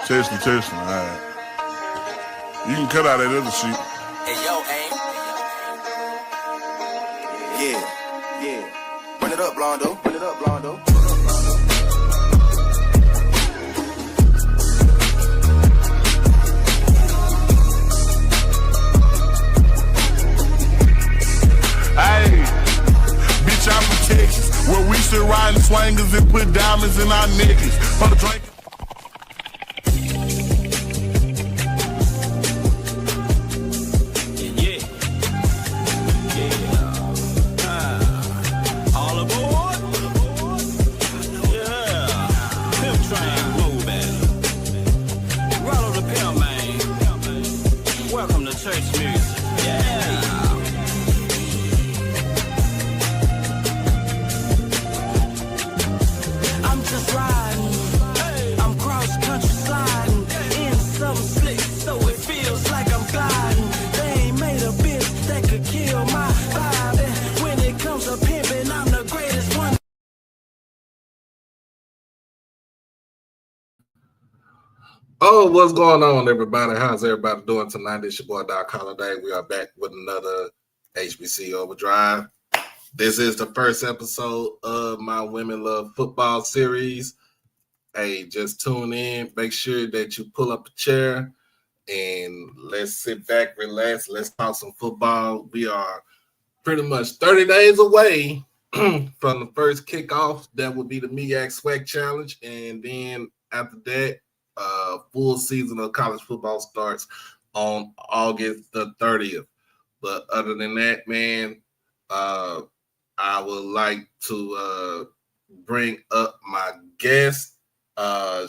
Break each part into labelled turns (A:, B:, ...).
A: Testing. All right. You can cut out that other shit.
B: Hey, yo, aim. Yeah. Run it up, Blondo.
A: Hey, bitch, I'm from Texas, where we sit riding swangers and put diamonds in our necklace. For the drink.
C: All aboard. Yeah. Pimp train moving. Rollo the pimp, man. Welcome to church music. Yeah. I'm just riding. I'm cross country sliding in some slick, so it feels like I'm gliding. They ain't made a bitch that could kill my vibe. And when it comes to pimping, I'm the greatest one.
D: Oh, what's going on, everybody? How's everybody doing tonight? It's your boy Doc Holiday. We are back with another HBC Overdrive. This is the first episode of my Women Love Football series. Hey, just tune in. Make sure that you pull up a chair and let's sit back, relax. Let's talk some football. We are pretty much 30 days away from the first kickoff. That will be the MEAC Swag Challenge. And then after that, full season of college football starts on August the 30th. But other than that, man, I would like to bring up my guest.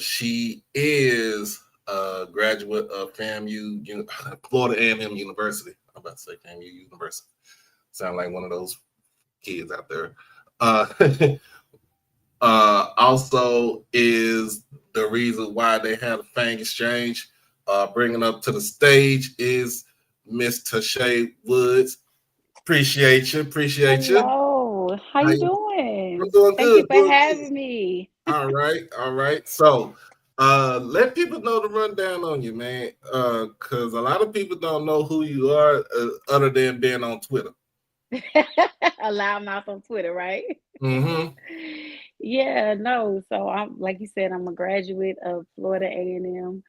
D: She is a graduate of FAMU, Florida A&M University. I'm about to say FAMU University. Sound like one of those kids out there. Also is the reason why they had a Fang Exchange. Bringing up to the stage is Miss Taché Woods. Appreciate you.
E: Hello. How you doing?
D: I'm doing
E: Thank
D: good.
E: you for having me.
D: All right. So, let people know the rundown on you, man. Because a lot of people don't know who you are other than being on Twitter.
E: A loudmouth on Twitter, right?
D: Mm-hmm.
E: Yeah, no. So I'm like you said, I'm a graduate of Florida A&M.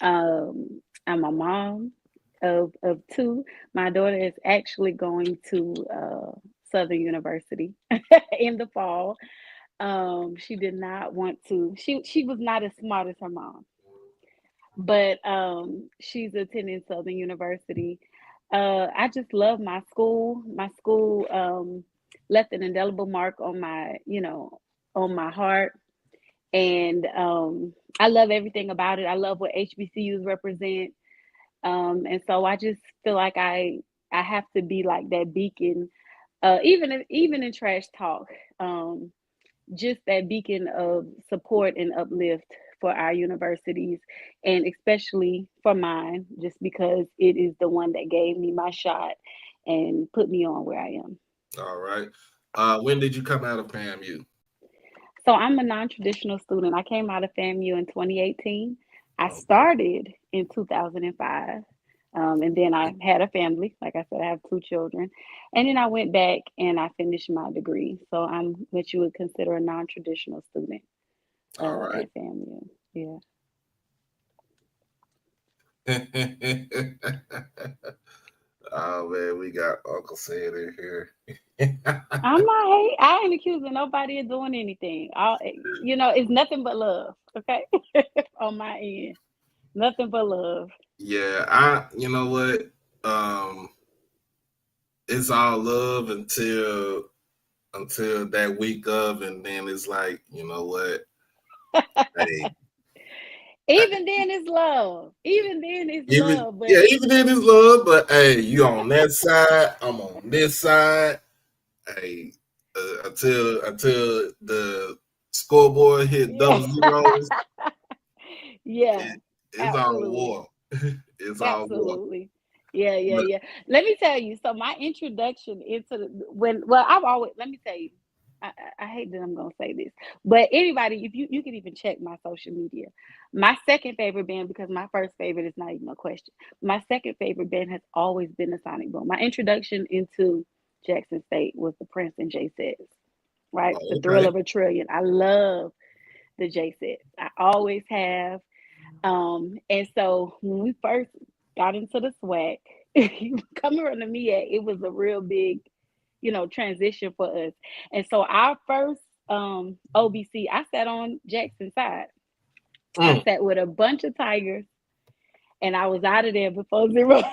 E: I'm a mom of two. My daughter is actually going to Southern University in the fall. She did not want to. She was not as smart as her mom, but she's attending Southern University. I just love my school. My school left an indelible mark on on my heart, and I love everything about it. I love what HBCUs represent, and so I just feel like I have to be like that beacon, even in trash talk. Just that beacon of support and uplift for our universities, and especially for mine, just because it is the one that gave me my shot and put me on where I am.
D: All right. When did you come out of FAMU?
E: So I'm a non-traditional student. I came out of FAMU in 2018. I started in 2005. And then I had a family. Like I said, I have two children. And then I went back and I finished my degree. So I'm what you would consider a non-traditional student
D: All right.
E: at FAMU. Yeah.
D: Oh man, we got Uncle Sid in here.
E: I ain't accusing nobody of doing anything. It's nothing but love, okay? On my end. Nothing but love.
D: Yeah, you know what? It's all love until that week of, and then it's like, you know what? Hey,
E: Even then it's love. Even then it's love. But
D: even then it's love. But hey, you on that side, I'm on this side. Hey, until the scoreboard hit double zeros.
E: Yeah,
D: It's all war. It's all war.
E: absolutely. Yeah. Let me tell you. So my introduction into let me tell you. I hate that I'm gonna say this, but anybody, if you can even check my social media, my second favorite band, because my first favorite is not even a question. My second favorite band has always been the Sonic Boom. My introduction into Jackson State was the Prince and Jay Sets, right? The
D: Oh,
E: Thrill
D: okay.
E: of a Trillion. I love the J Sets. I always have. And so when we first got into the swag, coming from the MEAC, it was a real big, transition for us. And so our first OBC, I sat on Jackson's side. I
D: Mm,
E: sat with a bunch of Tigers, and I was out of there before 0-0.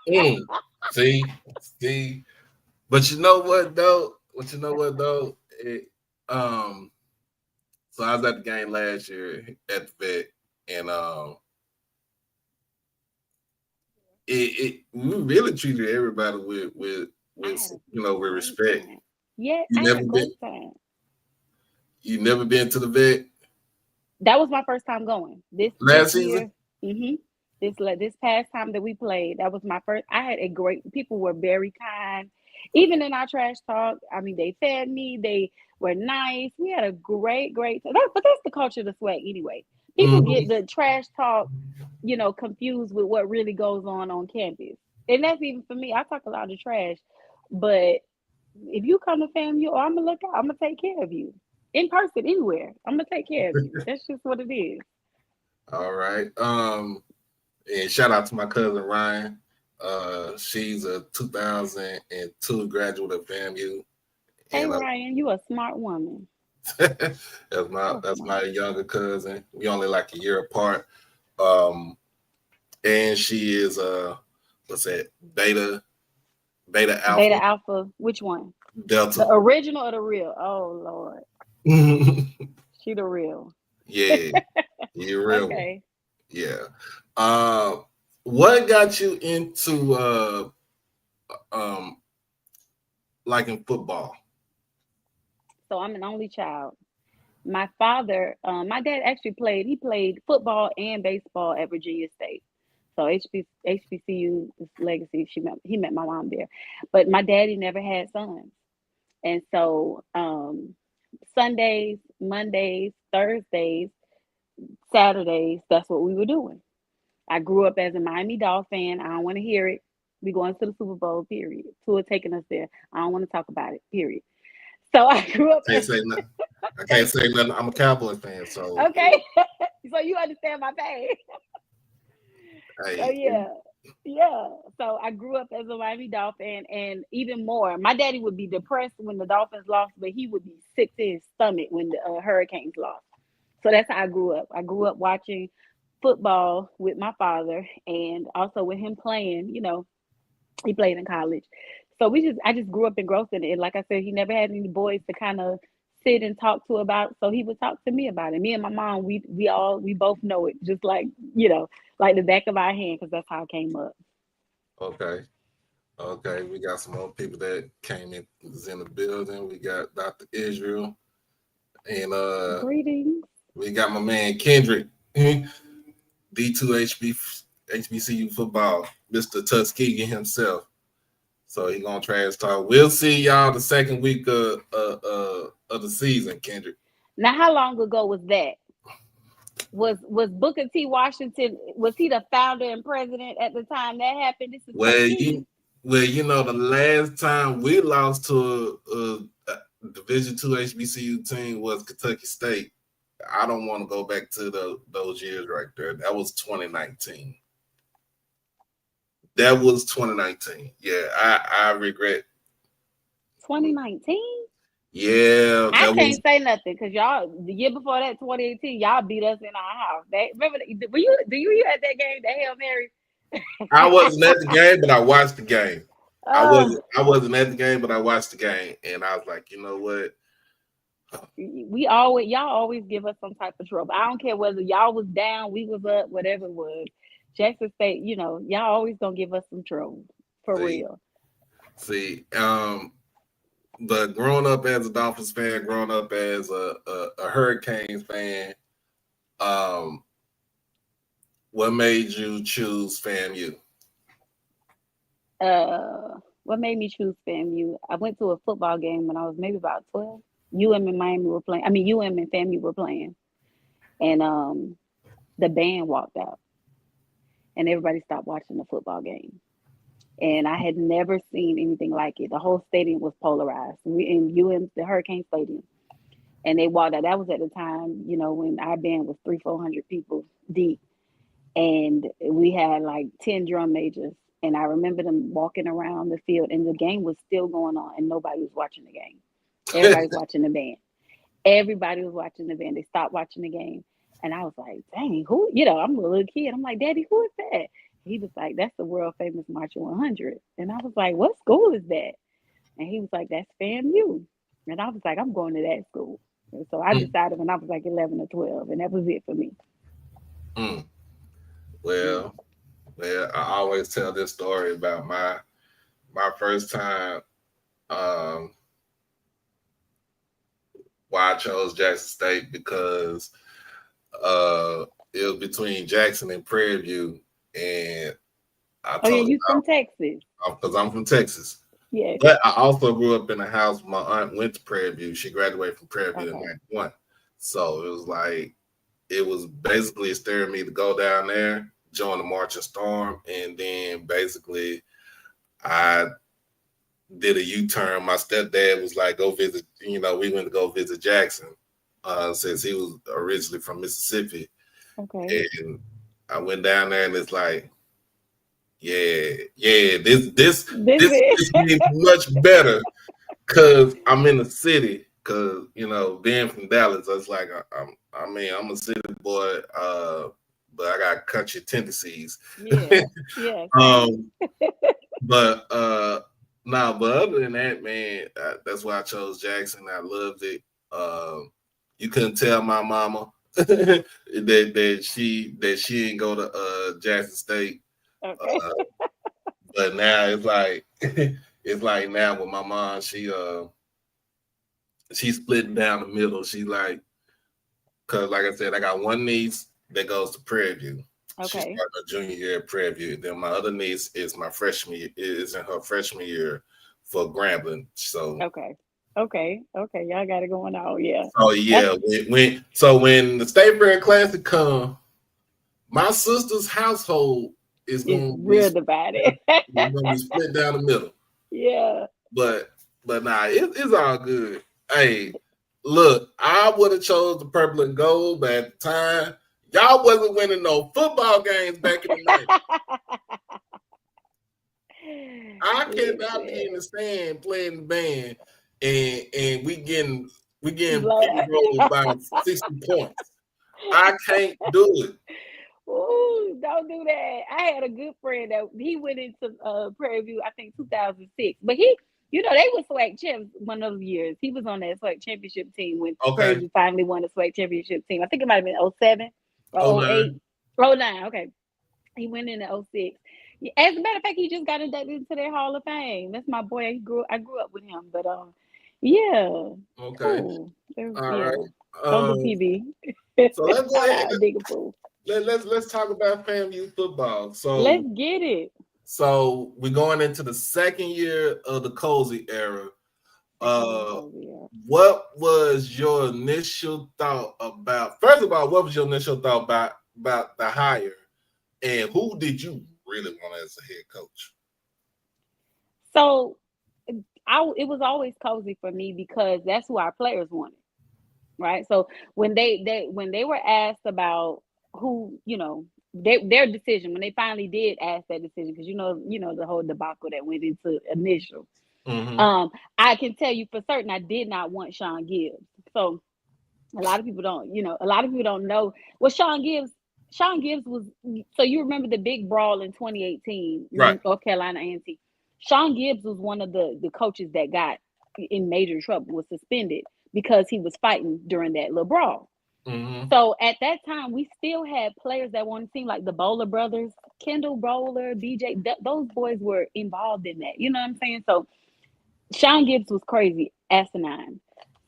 D: mm. See, see. But you know what though? But you know what though? Um, so I was at the game last year at the vet, and we really treated everybody
E: I had a
D: with
E: great
D: respect.
E: time. Yeah,
D: You
E: I had a
D: never been
E: great time.
D: you never been to the vet
E: That was my first time going. This
D: last season?
E: year, hmm this past time that we played, that was my first. I had a great. People were very kind, even in our trash talk. I mean, they fed me. They were nice. We had a great time. But that's the culture of the swag anyway. People get
D: Hmm.
E: the trash talk, confused with what really goes on campus, and that's even for me. I talk a lot of trash, but if you come to FAMU, oh, I'm gonna look out. I'm gonna take care of you in person anywhere. I'm gonna take care of you. That's just what it is.
D: All right. And shout out to my cousin Ryan. She's a 2002 graduate of FAMU,
E: Hey
D: and
E: Ryan, you a smart woman. So
D: that's my
E: smart.
D: younger cousin. We only like a year apart. Um, and she is what's that? Beta
E: Beta
D: Alpha
E: Alpha, which one? The
D: Delta.
E: original or the real? Oh Lord,
D: Yeah,
E: she the real.
D: you're a real one.
E: Okay.
D: Yeah. Uh, what got you into um liking football?
E: So I'm an only child. My father, my dad actually played. He played football and baseball at Virginia State. So HBCU is legacy. He met my mom there, but my daddy never had sons. And so Sundays, Mondays, Thursdays, Saturdays, that's what we were doing. I grew up as a Miami Dolphin fan. I don't want to hear it. We going to the Super Bowl, period. Tua taking us there. I don't want to talk about it, period. So I grew up
D: Can't say nothing. I can't
E: thank
D: say
E: you.
D: nothing. I'm a Cowboys fan, so
E: Okay. So you understand my pain. So
D: hey,
E: yeah. Yeah. So I grew up as a Miami Dolphin and even more. My daddy would be depressed when the Dolphins lost, but he would be sick to his stomach when the Hurricanes lost. So that's how I grew up. I grew up watching football with my father and also with him playing, he played in college. So I just grew up engrossed in it. And like I said, he never had any boys to kind of sit and talk to about. So he would talk to me about it. Me and my mom, we both know it, just like the back of our hand, because that's how I came up.
D: okay. Okay, we got some more people that came in is in the building. We got Dr. Israel and
E: Greetings.
D: we got my man Kendrick, D2 HBCU football, Mr. Tuskegee himself. So he gonna trash talk. We'll see y'all the second week of the season, Kendrick.
E: Now, how long ago was that? Was Booker T. Washington, was he the founder and president at the time that happened? This is
D: Well,
E: Tuskegee.
D: the last time we lost to a Division two HBCU team was Kentucky State. I don't want to go back to those years right there. That was 2019. That was 2019. Yeah, I regret.
E: 2019?
D: Yeah,
E: I
D: that was.
E: can't say nothing because y'all the year before that, 2018, y'all beat us in our house. Remember? Do you at that game, the Hail Mary?
D: I wasn't at the game, but I watched the game. I
E: Oh,
D: wasn't. I wasn't at the game, but I watched the game, and I was like, you know what?
E: y'all always give us some type of trouble. I don't care whether y'all was down, we was up, whatever it was. Jackson State, y'all always gonna give us some trouble for
D: See,
E: real.
D: see. But growing up as a Dolphins fan, growing up as a Hurricanes fan, um, what made you choose FAMU?
E: What made me choose FAMU? I went to a football game when I was maybe about 12. UM and Miami were playing. I mean, UM and FAMU were playing, and the band walked out, and everybody stopped watching the football game. And I had never seen anything like it. The whole stadium was polarized. We in UM, the Hurricane Stadium, and they walked out. That was at the time, when our band was 300-400 people deep, and we had like 10 drum majors. And I remember them walking around the field, and the game was still going on, and nobody was watching the game. Everybody was watching the band. Everybody was watching the band. They stopped watching the game. And I was like, dang, who? I'm a little kid. I'm like, Daddy, who is that? He was like, that's the world famous Marching 100. And I was like, what school is that? And he was like, that's FAMU. And I was like, I'm going to that school. And so I decided when I was like 11 or 12, and that was it for me.
D: Mm. Well, I always tell this story about my first time why I chose Jackson State, because it was between Jackson and Prairie View, and I
E: Oh, yeah,
D: told
E: you from Texas.
D: because I'm from Texas.
E: Yeah.
D: But I also grew up in a house. My aunt went to Prairie View. She graduated from Prairie View in '91. So it was like, it was basically stirring me to go down there, join the Marching Storm, and then basically I did a U-turn. My stepdad was like, go visit, we went to go visit Jackson, since he was originally from Mississippi.
E: Okay.
D: And I went down there, and it's like, this means much better, because I'm in the city. Because being from Dallas, it's like I'm a city boy, but I got country tendencies.
E: Yeah, yeah.
D: But but other than that, man, that's why I chose Jackson. I loved it. You couldn't tell my mama that she didn't go to Jackson State.
E: Okay.
D: But now it's like now with my mom, she's splitting down the middle. She like, because like I said, I got one niece that goes to Prairie View.
E: Okay.
D: She's starting her junior year at Prairie View. Then my other niece is in her freshman year for Grambling. So
E: okay. Y'all got it going on, yeah.
D: Oh yeah, when the State Fair Classic come, my sister's household is going to be
E: real divided.
D: We're going to be split down the middle.
E: Yeah.
D: But nah, it's all good. Hey, look, I would have chose the purple and gold, but at the time, y'all wasn't winning no football games back in the night. I cannot be in the stand playing the band, and we getting rolled by 60 points. I can't do it.
E: Ooh, don't do that. I had a good friend that he went into Prairie View, I think 2006. But he, they were SWAC champs one of those years. He was on that SWAC championship team when Prairie View finally won the SWAC championship team. I think it might have been 07 or 08. 09, okay. He went in at 06. As a matter of fact, he just got inducted into their Hall of Fame. That's my boy. I grew up with him. But yeah.
D: Okay.
E: Cool.
D: All right.
E: Don't do PB.
D: So let's go ahead.
E: Dig a pool.
D: Let's talk about FAMU football. So
E: let's get it.
D: So we're going into the second year of the Cozy era. What was your initial thought about? First of all, what was your initial thought about the hire, and who did you really want as a head coach?
E: So, it was always Cozy for me because that's who our players wanted, right? So when they were asked about who, their decision, when they finally did ask that decision, because the whole debacle that went into initial. Mm-hmm. I can tell you for certain I did not want Sean Gibbs. So a lot of people don't know. Well, Sean Gibbs was, so you remember the big brawl in 2018, right? North Carolina A&T. Sean Gibbs was one of the coaches that got in major trouble, was suspended because he was fighting during that little brawl. Mm-hmm. So at that time, we still had players that wanted to seem like the Bowler brothers, Kendall Bowler, BJ. Those boys were involved in that. You know what I'm saying? So Sean Gibbs was crazy, asinine.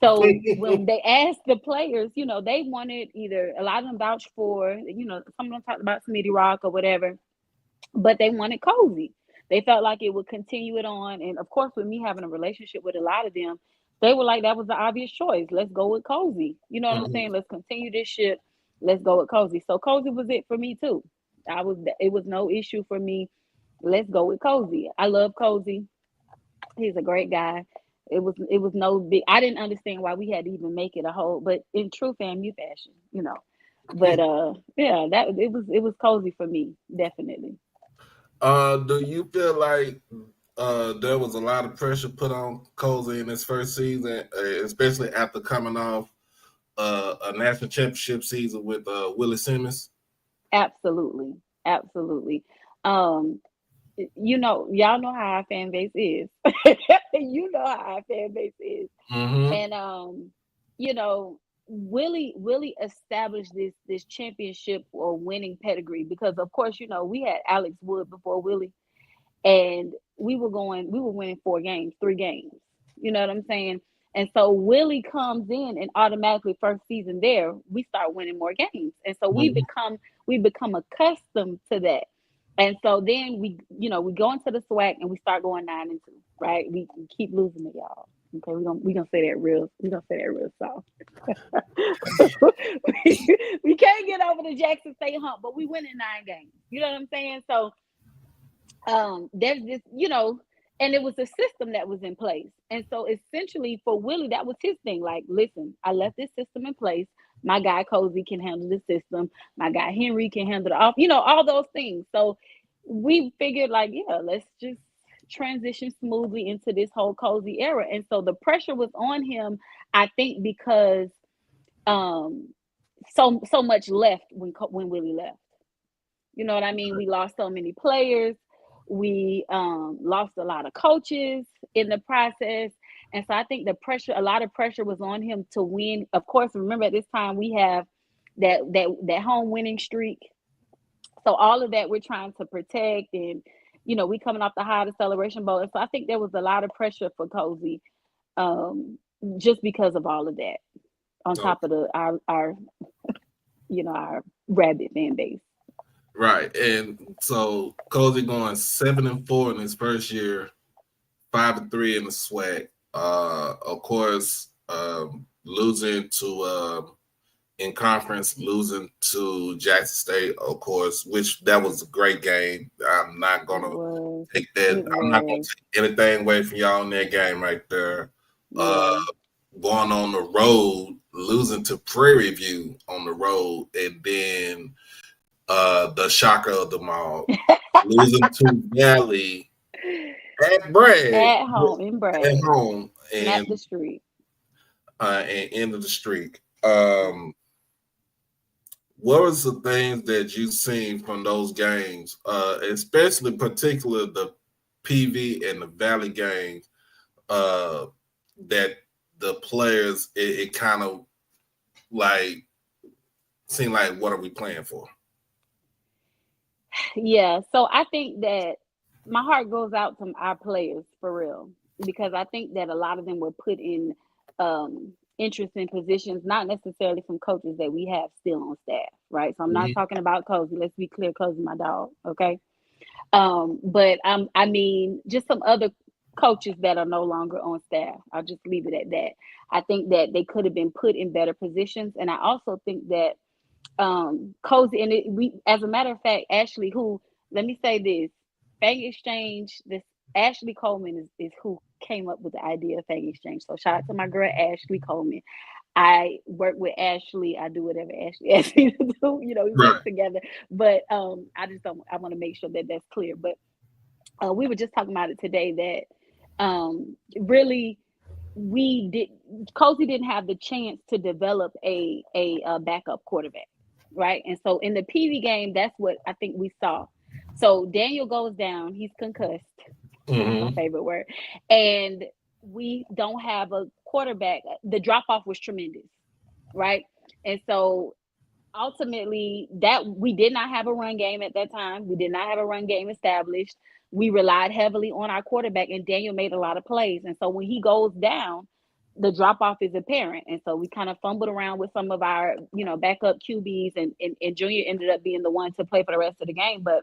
E: So when they asked the players, they wanted either, a lot of them vouched for, some of them talked about Smitty Rock or whatever, but they wanted Cozy. They felt like it would continue it on. And of course, with me having a relationship with a lot of them, they were like, that was the obvious choice. Let's go with Cozy. You know what I'm saying? Let's continue this ship. Let's go with Cozy. So Cozy was it for me too. It was no issue for me. Let's go with Cozy. I love Cozy. He's a great guy. It was no big. I didn't understand why we had to even make it a whole, but in true FAMU fashion, you know. But yeah, that it was Cozy for me, definitely.
D: Do you feel like there was a lot of pressure put on Cozy in his first season, especially after coming off a national championship season with Willie Simmons?
E: Absolutely, absolutely. Um, y'all know how our fan base is. You know how our fan base is.
D: Mm-hmm.
E: And you know, Willie established this championship or winning pedigree because of course, we had Alex Wood before Willie, and we were winning 4 games, 3 games. You know what I'm saying? And so Willie comes in and automatically first season there, we start winning more games. And so we become accustomed to that. And so then we go into the SWAC and we start going 9-2, right? We keep losing it, y'all. Okay, we gonna say that real soft. we can't get over the Jackson State hump, but we win in 9 games. You know what I'm saying? So there's this, and it was a system that was in place. And so essentially for Willie, that was his thing. Like, listen, I left this system in place. My guy Cozy can handle the system. My guy Henry can handle the off, all those things. So we figured like, yeah, let's just transition smoothly into this whole Cozy era. And so the pressure was on him, I think, because um so much left when Willie left. You know what I mean? We lost so many players. We lost a lot of coaches in the process. And so I think a lot of pressure was on him to win. Of course, remember at this time we have that home winning streak. So all of that we're trying to protect, and we coming off the high of the Celebration Bowl. And so I think there was a lot of pressure for Cozy, just because of all of that. On top of our our rabid fan base.
D: Right. And so Cozy going 7-4 in his first year, 5-3 in the SWAC. Of course, losing to in conference, losing to Jackson State, of course, which that was a great game. I'm not gonna take that. I'm not gonna take anything away from y'all in that game right there. Going on the road, losing to Prairie View on the road, and then the shocker of them all, losing to Valley at Bragg,
E: at home in Bragg,
D: at home,
E: and the street,
D: and end of the streak. What was the things that you've seen from those games, especially particular the PV and the Valley games, that the players it kind of like seemed like, what are we playing for?
E: Yeah, so I think that my heart goes out to our players for real, because I think that a lot of them were put in interesting positions, not necessarily from coaches that we have still on staff, right? So I'm not talking about Cozy. Let's be clear, Cozy, my dog, okay? But I mean, just some other coaches that are no longer on staff. I'll just leave it at that. I think that they could have been put in better positions, and I also think that Cozy we, as a matter of fact, Ashley, who, let me say this, Fang Exchange, this Ashley Coleman is who came up with the idea of Fang Exchange. So shout out to my girl Ashley Coleman. I work with Ashley. I do whatever Ashley asks me to do. We work together. But I want to make sure that that's clear. But we were just talking about it today that really Cozy didn't have the chance to develop a backup quarterback, right? And so in the PV game, that's what I think we saw. So Daniel goes down, he's concussed. My favorite word. And we don't have a quarterback. The drop off was tremendous, right? And so ultimately that we did not have a run game at that time. We did not have a run game established. We relied heavily on our quarterback, and Daniel made a lot of plays. And so when he goes down, the drop off is apparent. And so we kind of fumbled around with some of our, backup QBs, and Junior ended up being the one to play for the rest of the game. But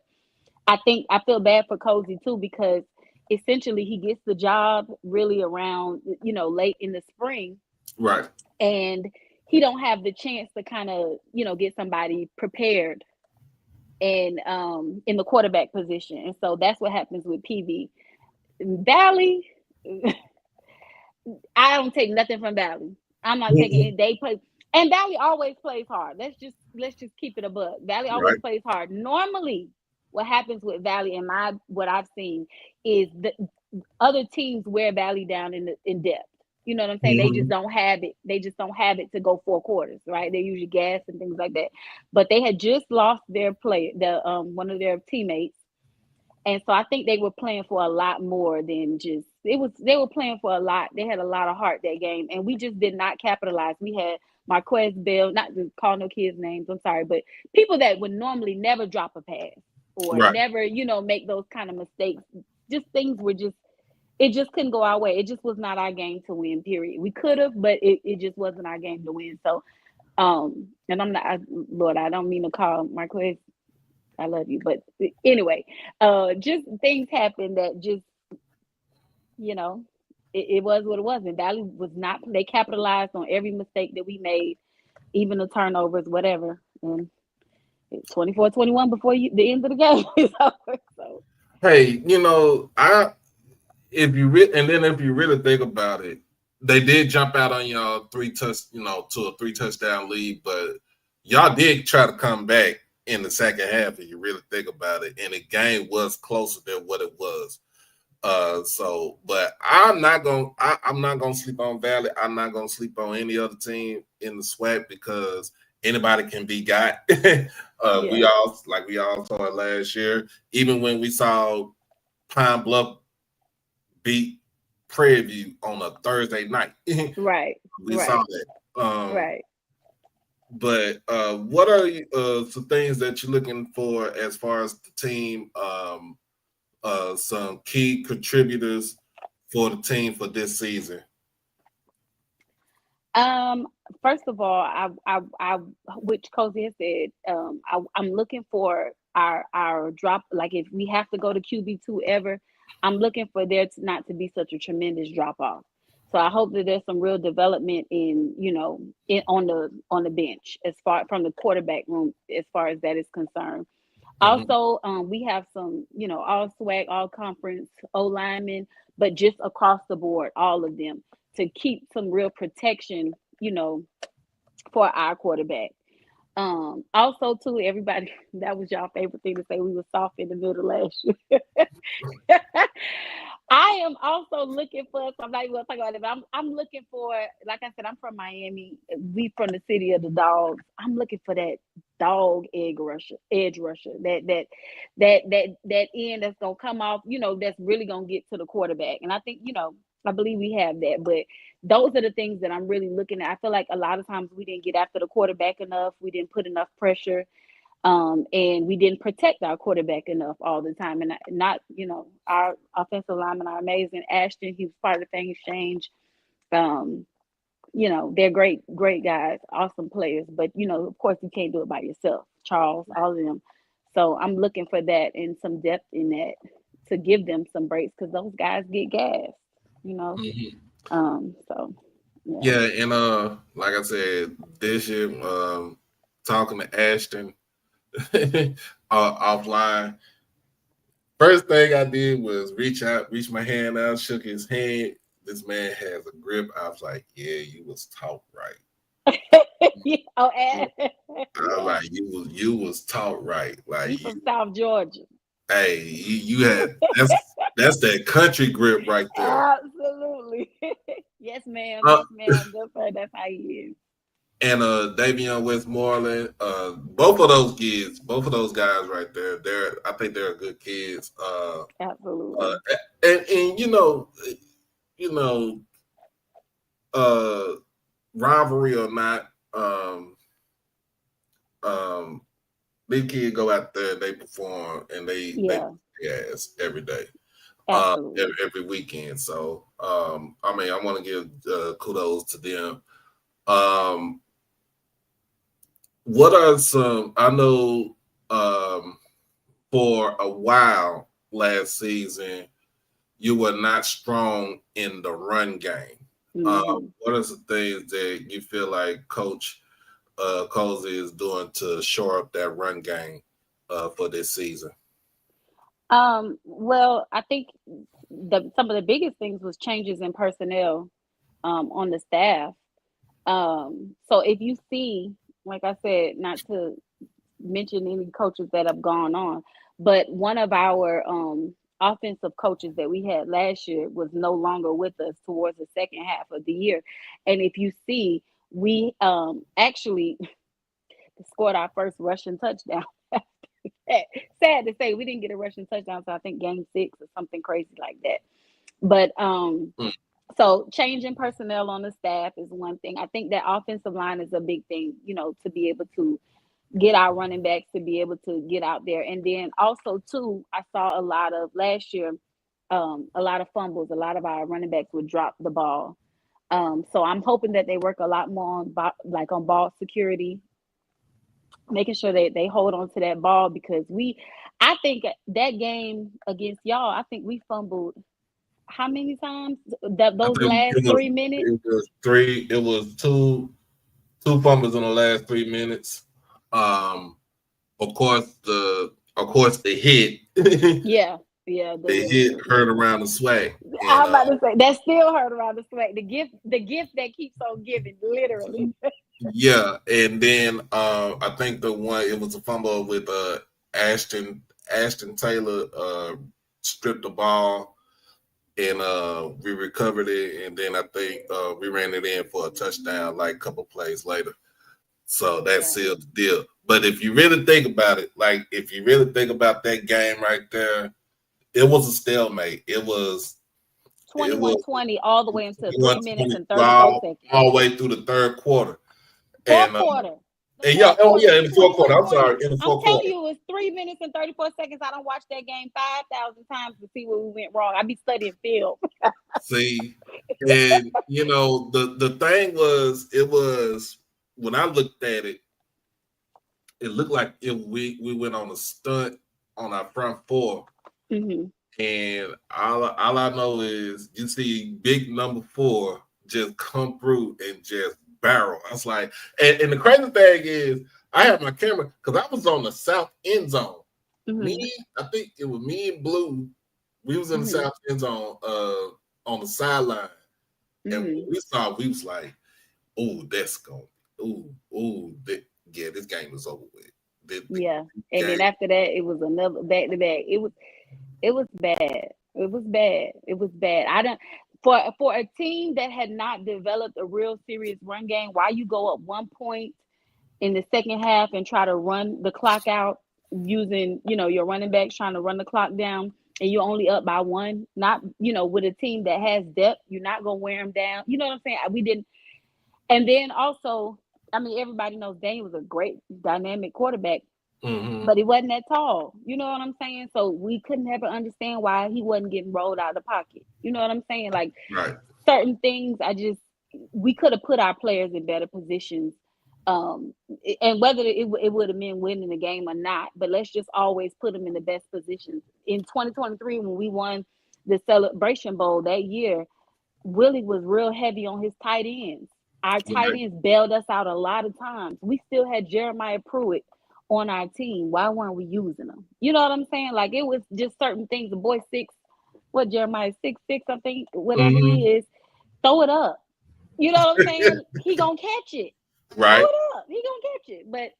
E: I feel bad for Cozy too, because essentially he gets the job really around, late in the spring,
D: Right.
E: and he don't have the chance to kind of, get somebody prepared and in the quarterback position. And so that's what happens with PV. Valley, I don't take nothing from Valley. I'm not taking it. They play, and Valley always plays hard. Let's just keep it a buck. Valley always
D: Right.
E: plays hard. Normally, what happens with Valley, and what I've seen, is the other teams wear Valley down in depth. You know what I'm saying? They just
D: Mhm.
E: don't have it. They just don't have it to go 4 quarters, right? They usually gas and things like that. But they had just lost their player, the one of their teammates, and so I think they were playing for a lot more than just they were playing for a lot. They had a lot of heart that game, and we just did not capitalize. We had Marquez Bell, not to call no kids names, I'm sorry, but people that would normally never drop a pass or
D: Right.
E: never, make those kind of mistakes. Just things were just it just couldn't go our way. It just was not our game to win, period. We could have, but it just wasn't our game to win. So and I'm not Lord, I don't mean to call Marquez, I love you. But anyway, just things happen that just, you know, it was what it was. And Valley was not, they capitalized on every mistake that we made, even the turnovers, whatever. And it's 24-21 before the end of the game is over. So,
D: Hey, if you really think about it, they did jump out on y'all to a 3 touchdown lead, but y'all did try to come back in the second half. If you really think about it, and the game was closer than what it was. But I'm not gonna sleep on Valley. I'm not gonna sleep on any other team in the SWAC because anybody can be got.
E: yeah,
D: we all saw it last year. Even when we saw Pine Bluff beat Prairie View on a Thursday night,
E: right,
D: we
E: right,
D: saw that.
E: right.
D: But what are some things that you're looking for as far as the team? Some key contributors for the team for this season.
E: Um, First of all, which Cozy has said, I'm looking for our drop. Like if we have to go to QB2 ever, I'm looking for there to not to be such a tremendous drop off. So I hope that there's some real development in, on the bench as far from the quarterback room as far as that is concerned.
D: Mhm.
E: Also, we have some, all SWAC, all conference O linemen, but just across the board, all of them to keep some real protection, for our quarterback. Also, too, everybody, that was y'all favorite thing to say, we were soft in the middle last year. I am also looking for. So I'm not even gonna talk about it, but I'm looking for. Like I said, I'm from Miami. We from the city of the dogs. I'm looking for that dog edge rusher. That end that's gonna come off. That's really gonna get to the quarterback. And I think I believe we have that. But those are the things that I'm really looking at. I feel like a lot of times we didn't get after the quarterback enough. We didn't put enough pressure, and we didn't protect our quarterback enough all the time. And not, our offensive linemen are amazing. Ashton, he was part of the Fang Exchange. Um, they're great, great guys, awesome players. But of course, you can't do it by yourself. Charles, all of them. So I'm looking for that and some depth in that to give them some breaks because those guys get gas. You know.
D: Mhm.
E: So yeah.
D: Yeah, and like I said, this year, talking to Ashton offline, first thing I did was reach my hand out, shook his hand. This man has a grip. I was like, yeah, you was taught right.
E: Yeah, oh,
D: I was
E: yeah.
D: like, you was taught right. Like
E: He from South Georgia.
D: hey, you had that's that country grip right there.
E: Absolutely. Yes, ma'am.
D: Uh,
E: Yes, ma'am. Good for her. That's how he is.
D: and Davion Westmoreland, both of those guys right there, I think they're good kids. Uh,
E: Absolutely.
D: and you know, uh, rivalry or not, um, these kids go out there, they perform, and they
E: Yeah,
D: yes every day,
E: absolutely.
D: every weekend. So, I mean, I want to give kudos to them. Um, what are some? I know. for a while last season, you were not strong in the run game. What are the things that you feel like Coach Cozy is doing to shore up that run game for this season?
E: Well, I think some of the biggest things was changes in personnel on the staff. So if you see, like I said, not to mention any coaches that have gone on, but one of our offensive coaches that we had last year was no longer with us towards the second half of the year. And if you see, we actually scored our first rushing touchdown. Sad to say, we didn't get a rushing touchdown, so I think game 6 or something crazy like that. But so changing personnel on the staff is one thing. I think that offensive line is a big thing, to be able to get our running backs to be able to get out there. And then also too, I saw a lot of last year, a lot of fumbles. A lot of our running backs would drop the ball. So I'm hoping that they work a lot more on ball security, making sure they hold on to that ball because I think that game against y'all, I think we fumbled how many times?
D: I
E: Those
D: think
E: last 3 minutes?
D: it was three. It was two fumbles in the last 3 minutes. Of course the hit.
E: Yeah.
D: The hit hurt around the swag.
E: I'm about to say that still hurt around the swag. The gift that keeps on giving, literally.
D: Yeah, and then I think it was a fumble with Ashton Taylor stripped the ball and we recovered it, and then I think we ran it in for a touchdown like a couple plays later. So that sealed the deal. But if you really think about it, that game right there, it was a stalemate. It was
E: 21-20 all the way into 3 minutes and 34 seconds.
D: All the way through the third quarter.
E: Fourth quarter.
D: In the fourth quarter. I'm sorry, in the fourth quarter.
E: I'm telling you, it was 3 minutes and 34 seconds. I don't watch that game 5,000 times to see where we went wrong. I be studying film.
D: See, and the thing was, it was when I looked at it, it looked like if we went on a stunt on our front four, and all I know is you see big number 4 just come through and just barrel. I was like, and the crazy thing is, I had my camera because I was on the south end zone. I think it was me and Blue. We was in the south end zone on the sideline. And when we saw, we was like, "Oh, that's going. This game is over with."
E: And then after that, it was another back to back. It was bad. It was bad. It was bad. I don't. For a team that had not developed a real serious run game, why you go up 1 point in the second half and try to run the clock out using, your running backs trying to run the clock down, and you're only up by 1, not, with a team that has depth, you're not going to wear them down. You know what I'm saying? We didn't. And then also, everybody knows Daniel was a great dynamic quarterback, but he wasn't that tall. You know what I'm saying? So we couldn't ever understand why he wasn't getting rolled out of the pocket. You know what I'm saying? Like certain things, we could have put our players in better positions. And whether it would have been winning the game or not, but let's just always put them in the best positions. In 2023, when we won the Celebration Bowl that year, Willie was real heavy on his tight ends. Our tight ends bailed us out a lot of times. We still had Jeremiah Pruitt on our team. Why weren't we using them? You know what I'm saying? Like, it was just certain things. The boy Jeremiah 6'6", I think, whatever he is, throw it up. You know what I'm saying? He gonna catch it.
D: Right.
E: Throw it up. He gonna catch it. But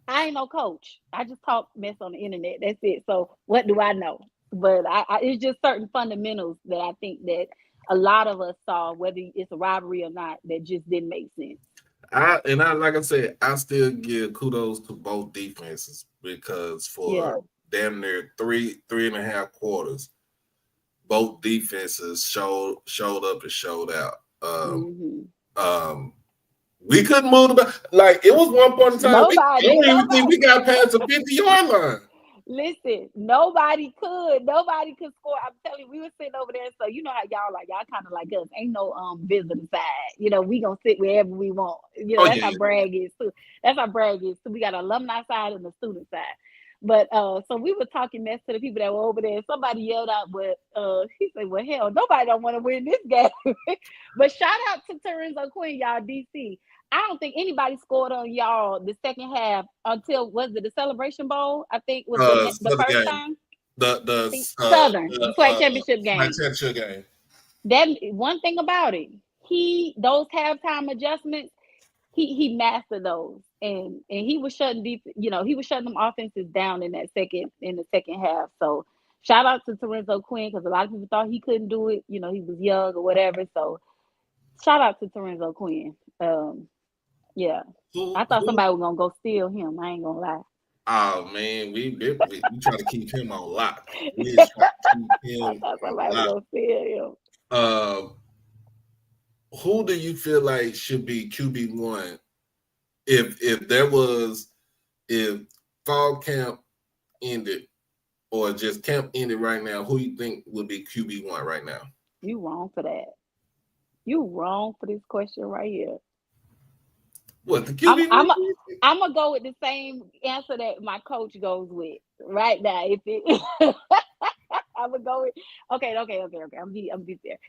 E: I ain't no coach. I just talk mess on the internet. That's it. So what do I know? But it's just certain fundamentals that I think that a lot of us saw, whether it's a rivalry or not, that just didn't make sense.
D: Like I said, I still give kudos to both defenses because for damn near 3.5 quarters, both defenses showed up and showed out. We couldn't move the ball. Like, it was one point in time. I don't even think we got past the 50-yard line.
E: Listen, nobody could score. I'm telling you, we were sitting over there. So you know how y'all kind of like us. Ain't no visitor side. We gonna sit wherever we want. That's how brag is too. That's how brag is too. We got an alumni side and the student side. But so we were talking mess to the people that were over there. Somebody yelled out, but he said, "Well, hell, nobody don't want to win this game." But shout out to Terenzo Quinn, y'all, DC. I don't think anybody scored on y'all the second half until was it the Celebration Bowl? I think was the
D: Southern
E: first
D: game.
E: time.
D: The
E: I think Southern, the SWAC championship
D: Flag
E: game.
D: championship game.
E: That one thing about it, those halftime adjustments, he mastered those, and he was shutting he was shutting them offenses down in the second half. So shout out to Terenzo Quinn because a lot of people thought he couldn't do it. He was young or whatever. So shout out to Terenzo Quinn. Yeah, I thought
D: Who?
E: somebody was gonna go steal him. I ain't gonna lie.
D: Oh man, we try to keep him on lock. We try to keep
E: I
D: him
E: thought
D: on
E: somebody was
D: lock.
E: gonna steal
D: Who do you feel like should be QB1 if fall camp ended or just camp ended right now? Who you think would be QB1 right now?
E: him. You wrong for that. You wrong for this question right here.
D: What the QB1?
E: I'm gonna go with the same answer that my coach goes with right now. If it, I'm gonna go with okay. I'm be fair.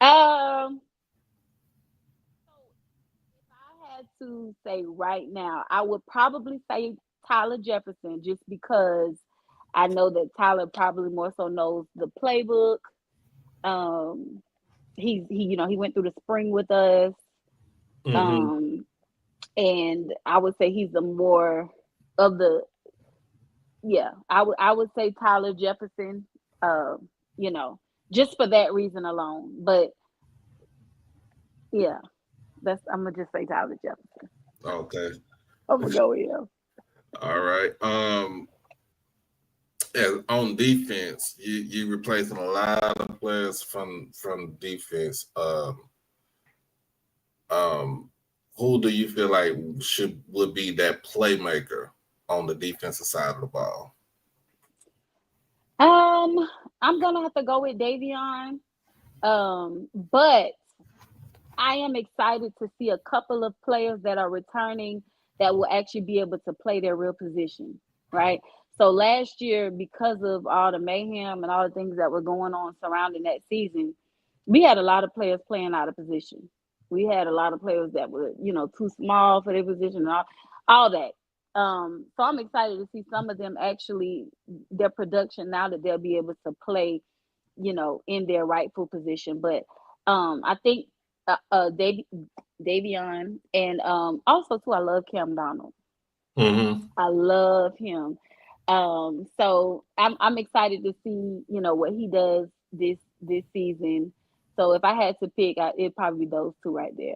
E: So if I had to say right now, I would probably say Tyler Jefferson, just because I know that Tyler probably more so knows the playbook. Um, he went through the spring with us.
D: Mm-hmm.
E: And I would say he's the more of the I would say Tyler Jefferson, you know, just for that reason alone. But yeah, I'm gonna just say Tyler Jefferson.
D: Okay.
E: I'm gonna go with him.
D: All right. And on defense, you replacing a lot of players from defense. Who do you feel like would be that playmaker on the defensive side of the ball?
E: I'm gonna have to go with Davion. But I am excited to see a couple of players that are returning that will actually be able to play their real position, right? So last year, because of all the mayhem and all the things that were going on surrounding that season, we had a lot of players playing out of position. We had a lot of players that were, too small for their position and all that. So I'm excited to see some of them actually their production now that they'll be able to play, in their rightful position. But I think Davion and also too, I love Cam Donald.
D: Mm-hmm.
E: I love him. So I'm excited to see, what he does this season. So if I had to pick, it'd probably be those two right there.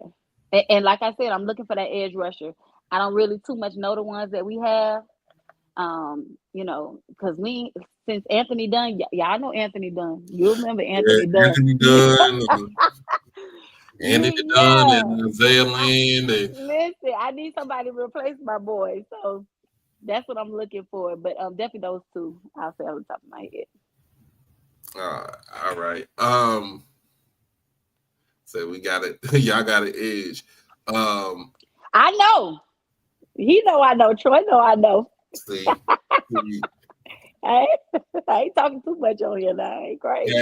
E: And like I said, I'm looking for that edge rusher. I don't really too much know the ones that we have. Because since Anthony Dunn, y'all know Anthony Dunn. You remember
D: Yeah,
E: Anthony Dunn.
D: Anthony Dunn, Andy Dunn,
E: Yeah.
D: and Isaiah Lynn.
E: Listen, I need somebody to replace my boy. So that's what I'm looking for. But definitely those two, I'll say on the top of my head.
D: All right. So we got it. Y'all got an edge.
E: I know. He know I know. Troy know I know.
D: See,
E: I ain't talking too much on here now. I ain't crazy.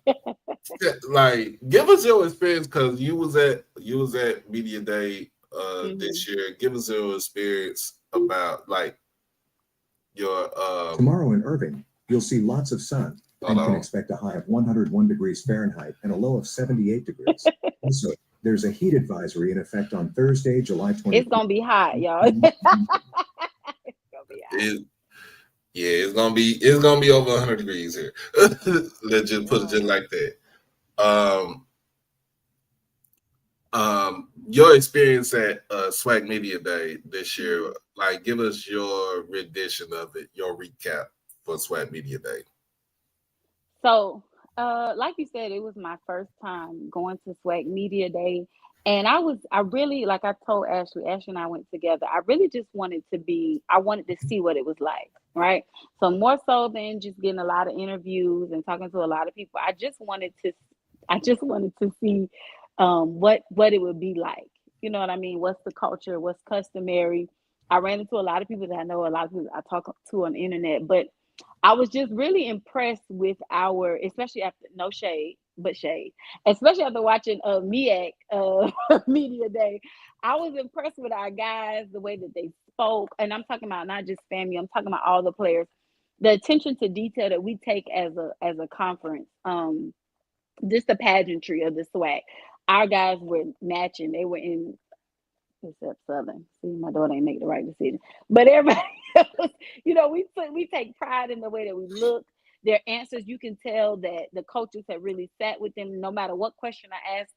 D: yeah. Like, give us your experience because you was at Media Day this year. Give us your experience about like your
F: Tomorrow in Irving, you'll see lots of sun and can expect a high of 101 degrees Fahrenheit and a low of 78 degrees. Also, there's a heat advisory in effect on Thursday, July 20th.
E: It's gonna be hot, y'all. It's gonna be hot.
D: It's gonna be over 100 degrees here. Let's just put it just like that. Your experience at SWAC Media Day this year, like, give us your rendition of it, your recap for SWAC Media Day.
E: So, like you said, it was my first time going to SWAC Media Day. And I really, like I told Ashley and I went together. I really just wanted to see what it was like, right? So more so than just getting a lot of interviews and talking to a lot of people, I just wanted to see what it would be like. You know what I mean? What's the culture? What's customary? I ran into a lot of people that I know, a lot of people I talk to on the internet, but I was just really impressed with our, especially after no shade, but shade, especially after watching MEAC Media Day. I was impressed with our guys, the way that they spoke, and I'm talking about not just FAMU, I'm talking about all the players, the attention to detail that we take as a conference, just the pageantry of the swag. Our guys were matching; they were in except Southern. See, my daughter ain't make the right decision. But everybody else, we take pride in the way that we look. Their answers, you can tell that the coaches have really sat with them. No matter what question I asked,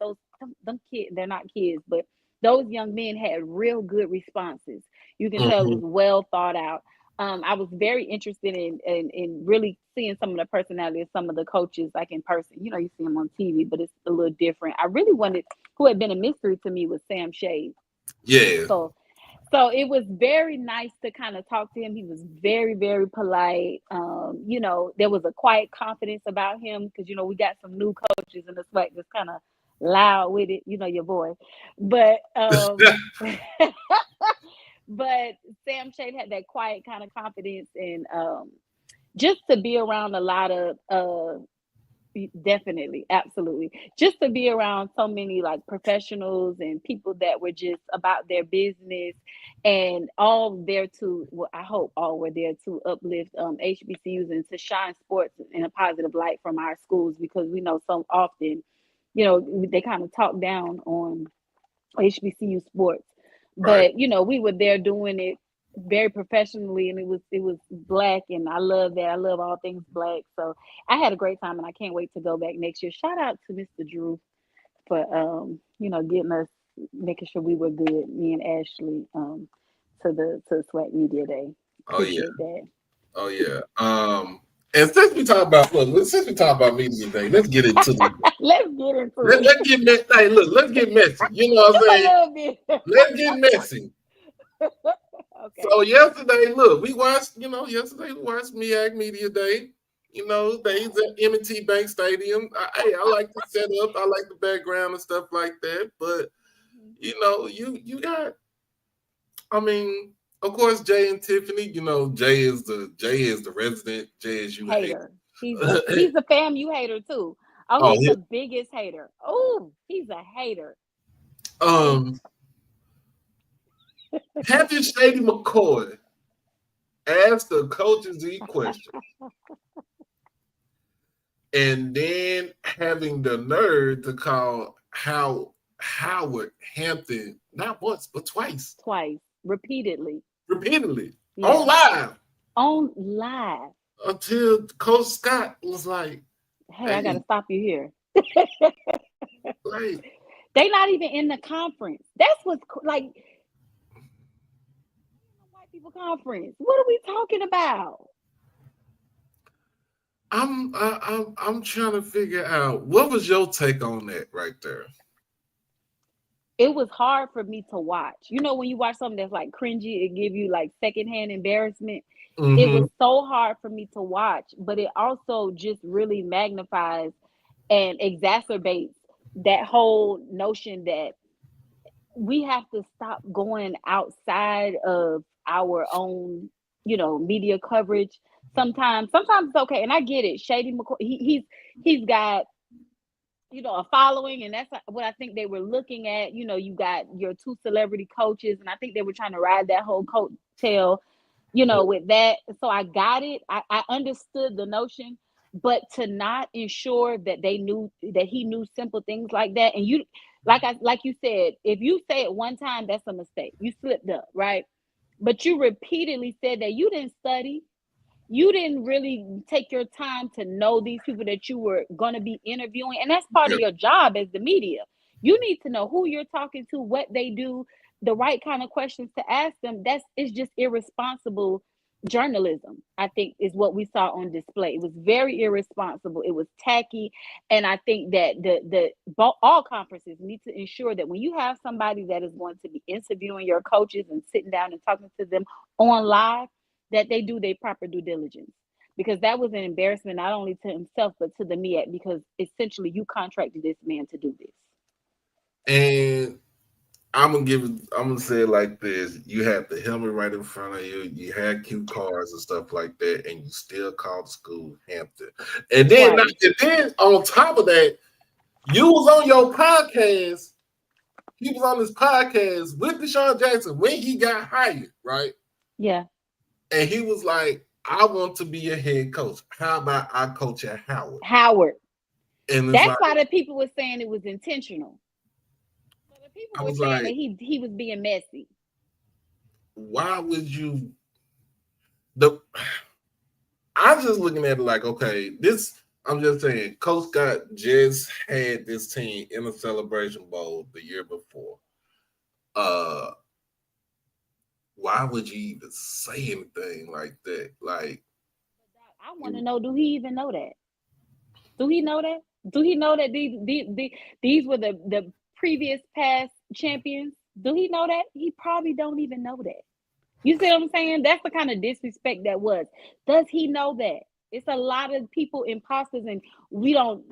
E: them kids, they're not kids, but those young men had real good responses. You can tell it was well thought out. I was very interested in really seeing some of the personality of some of the coaches, like in person. You see them on TV, but it's a little different. I really wanted, who had been a mystery to me, was Sam Shade.
D: Yeah.
E: So it was very nice to kind of talk to him. He was very, very polite. There was a quiet confidence about him because, we got some new coaches in the SWAC that's kind of loud with it, your boy. But but Sam Shade had that quiet kind of confidence, and just to be around a lot of definitely, absolutely, just to be around so many like professionals and people that were just about their business, and all there to, well, I hope all were there to uplift HBCUs and to shine sports in a positive light from our schools, because we know so often they kind of talk down on HBCU sports,
D: Right.
E: but we were there doing it very professionally, and it was Black, and I love that. I love all things Black. So I had a great time, and I can't wait to go back next year. Shout out to Mr. Drew for getting us, making sure we were good, me and Ashley, to SWAC Media Day.
D: Oh yeah.
E: Appreciate that.
D: Oh yeah. And since we talk about media day, let's get into the
E: Let's get into
D: let's
E: it.
D: get messy. Hey, look, let's get messy. You know what I'm
E: Just a
D: saying?
E: little bit.
D: Let's get messy.
E: Okay.
D: So yesterday, look, we watched MEAC Media Day. Days at M&T Bank Stadium. I like the setup. I like the background and stuff like that. But you got, I mean, of course, Jay and Tiffany. Jay is the resident JSU
E: Hater. He's a FAMU hater too. Oh, he's the biggest hater. Oh, he's a hater.
D: Captain Shady McCoy asked the coaches these questions, and then having the nerve to call Howard Hampton not once but twice,
E: repeatedly,
D: yeah. on live, until Coach Scott was like,
E: "Hey, I gotta stop you here."
D: Like,
E: they not even in the conference. That's what's like. White people conference. What are we talking about?
D: I'm trying to figure out, what was your take on that right there?
E: It was hard for me to watch. When you watch something that's like cringy, it give you like secondhand embarrassment. It was so hard for me to watch, but it also just really magnifies and exacerbates that whole notion that we have to stop going outside of our own, media coverage. Sometimes it's okay, and I get it. Shady McCoy, he's got, a following, and that's what I think they were looking at. You got your two celebrity coaches, and I think they were trying to ride that whole coattail, with that. So I got it. I understood the notion, but to not ensure that he knew simple things like that, and you, like you said, if you say it one time, that's a mistake. You slipped up, right? But you repeatedly said that you didn't study. You didn't really take your time to know these people that you were going to be interviewing. And that's part of your job as the media. You need to know who you're talking to, what they do, the right kind of questions to ask them. It's just irresponsible journalism, I think, is what we saw on display. It was very irresponsible. It was tacky. And I think that all conferences need to ensure that when you have somebody that is going to be interviewing your coaches and sitting down and talking to them on live, that they do their proper due diligence, because that was an embarrassment not only to himself but to the MEAC, because essentially you contracted this man to do this.
D: And I'm gonna say it like this: you had the helmet right in front of you, you had cue cards and stuff like that, and you still called the school Hampton. And then on top of that, you was on your podcast. He was on his podcast with Deshaun Jackson when he got hired, right?
E: Yeah.
D: And he was like, I want to be a head coach. How about I coach at Howard?
E: Howard.
D: And
E: That's why the people were saying it was intentional. So the people
D: I
E: were
D: was
E: saying
D: like,
E: that he was being messy.
D: why would you I'm just looking at it like, okay, I'm just saying, Coach Scott just had this team in a Celebration Bowl the year before. Why would you even say anything like that? Like,
E: I want to know, do he even know that? Do he know that? Do he know that these were the previous past champions? Do he know that? He probably don't even know that. You see what I'm saying? That's the kind of disrespect that was. Does he know that? It's a lot of people imposters, and we don't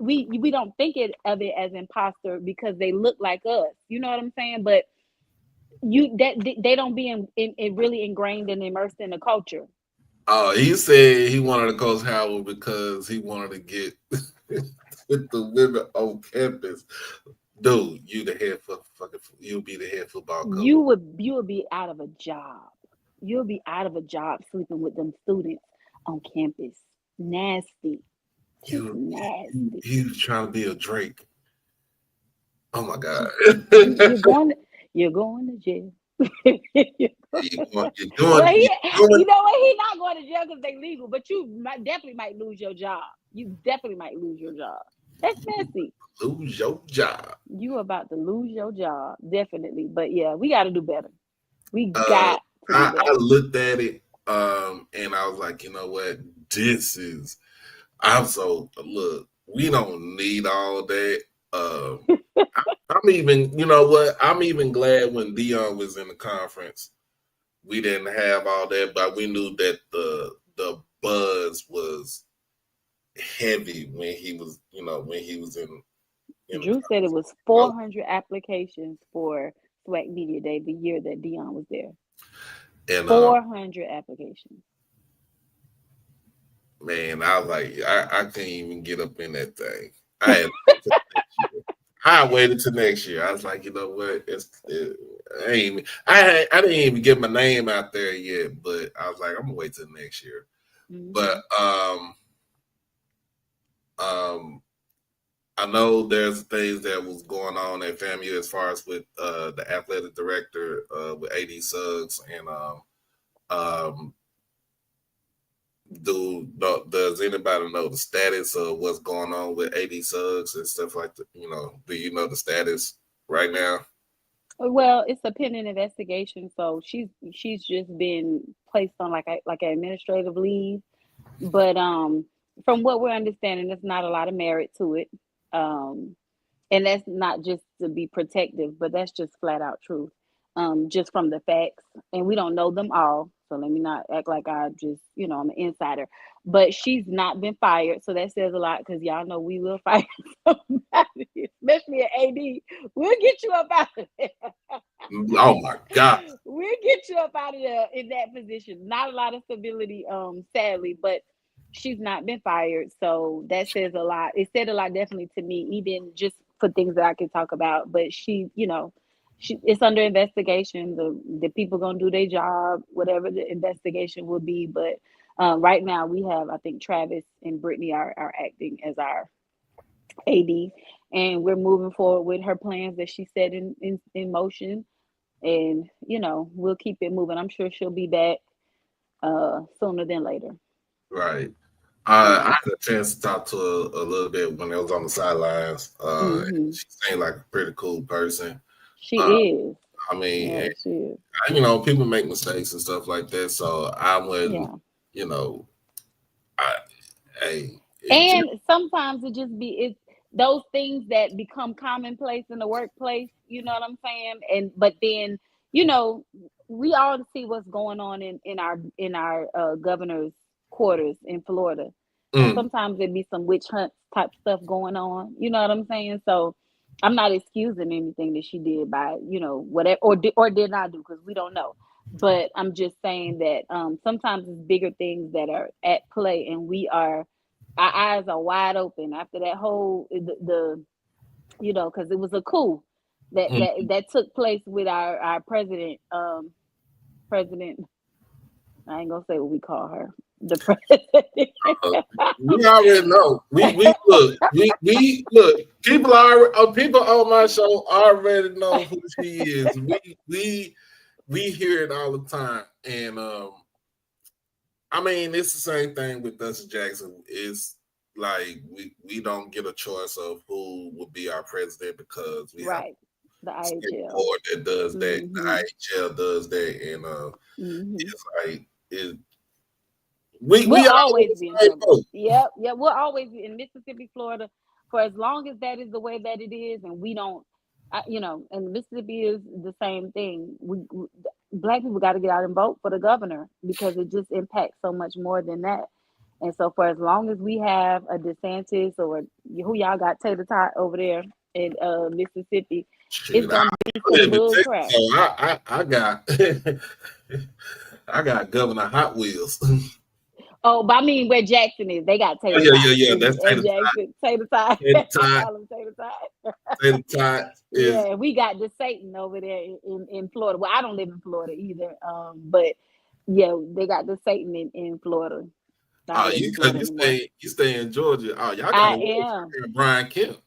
E: think of it as imposter because they look like us. You know what I'm saying? But they don't be in really ingrained and immersed in the culture.
D: he said he wanted to coach Howard because he wanted to get with the women on campus. Dude, you'll be the head football coach.
E: You would be out of a job. You'll be out of a job sleeping with them students on campus. Nasty. Just nasty.
D: He was trying to be a Drake. Oh my God.
E: You're going to jail.
D: You know what? He's
E: not going to jail because they legal, but you definitely might lose your job. You definitely might lose your job. That's messy.
D: Lose your job.
E: You about to lose your job, definitely. But yeah, we got to do better. We got.
D: I looked at it, and I was like, you know what? We don't need all that. I'm even, you know what? I'm even glad when Dion was in the conference, we didn't have all that, but we knew that the buzz was heavy when he was in
E: Drew said it was 400 applications for SWAC Media Day the year that Dion was there. And 400 applications.
D: Man, I was like, I couldn't even get up in that thing. I waited till next year. I was like, you know what? I didn't even get my name out there yet, but I was like, I'm gonna wait till next year. Mm-hmm. But I know there's things that was going on at FAMU as far as with the athletic director with AD Suggs and does anybody know the status of what's going on with AD Suggs and stuff like that? You know, do you know the status right now?
E: Well, it's a pending investigation, so she's just been placed on like an administrative leave. But from what we're understanding, there's not a lot of merit to it. And that's not just to be protective, but that's just flat out truth. Just from the facts, and we don't know them all, so let me not act like I just, I'm an insider. But she's not been fired, so that says a lot, because y'all know we will fire somebody, especially at AD. We'll get you up out of there.
D: Oh my God,
E: we'll get you up out of there in that position. Not a lot of stability, sadly, but she's not been fired, so that says a lot. It said a lot definitely to me, even just for things that I can talk about. But she, it's under investigation. The people gonna do their job, whatever the investigation will be. But right now we have, I think, Travis and Brittany are acting as our AD, and we're moving forward with her plans that she set in motion. And we'll keep it moving. I'm sure she'll be back sooner than later.
D: Right. I had a chance to talk to her a little bit when I was on the sidelines. She seemed like a pretty cool person.
E: She is.
D: I mean,
E: yeah, she is.
D: People make mistakes and stuff like that. So I wouldn't,
E: and sometimes it just it's those things that become commonplace in the workplace. You know what I'm saying? But then, we all see what's going on in our governor's quarters in Florida. And sometimes there be some witch hunt type stuff going on. You know what I'm saying? So I'm not excusing anything that she did by, whatever, or did not do, because we don't know. But I'm just saying that sometimes it's bigger things that are at play, and our eyes are wide open after that whole because it was a coup that took place with our president. President, I ain't gonna say what we call her. The president.
D: We already know. We look. We look. People on my show already know who she is. We hear it all the time, and I mean, it's the same thing with Dusty Jackson. It's like we don't get a choice of who will be our president because we have
E: The
D: a state
E: IHL.
D: board that does that.
E: Mhm.
D: The IHL does that, and
E: Mhm.
D: it's like we
E: We'll
D: all in
E: always
D: the
E: be in
D: same
E: trouble.
D: boat.
E: Yep. We'll always be in Mississippi, Florida, for as long as that is the way that it is, and we don't, and Mississippi is the same thing. Black people got to get out and vote for the governor, because it just impacts so much more than that. And so, for as long as we have a DeSantis, or who y'all got, Tater Tot over there in Mississippi, it's
D: Shoot,
E: gonna be some bull crap.
D: so I got I got Governor Hot Wheels.
E: Oh, but I mean, where Jackson is, they got Tater
D: Yeah,
E: Tot.
D: That's
E: And
D: Tater Tot.
E: Jackson, Tater Tot.
D: Tater
E: I
D: Tot.
E: call him Tater Tot.
D: Tater Tot is
E: Yeah, we got the Satan over there in Florida. Well, I don't live in Florida either. But yeah, they got the Satan in Florida. I don't live in Florida anymore.
D: you stay in Georgia. Oh, y'all
E: I
D: got
E: am.
D: Brian Kemp.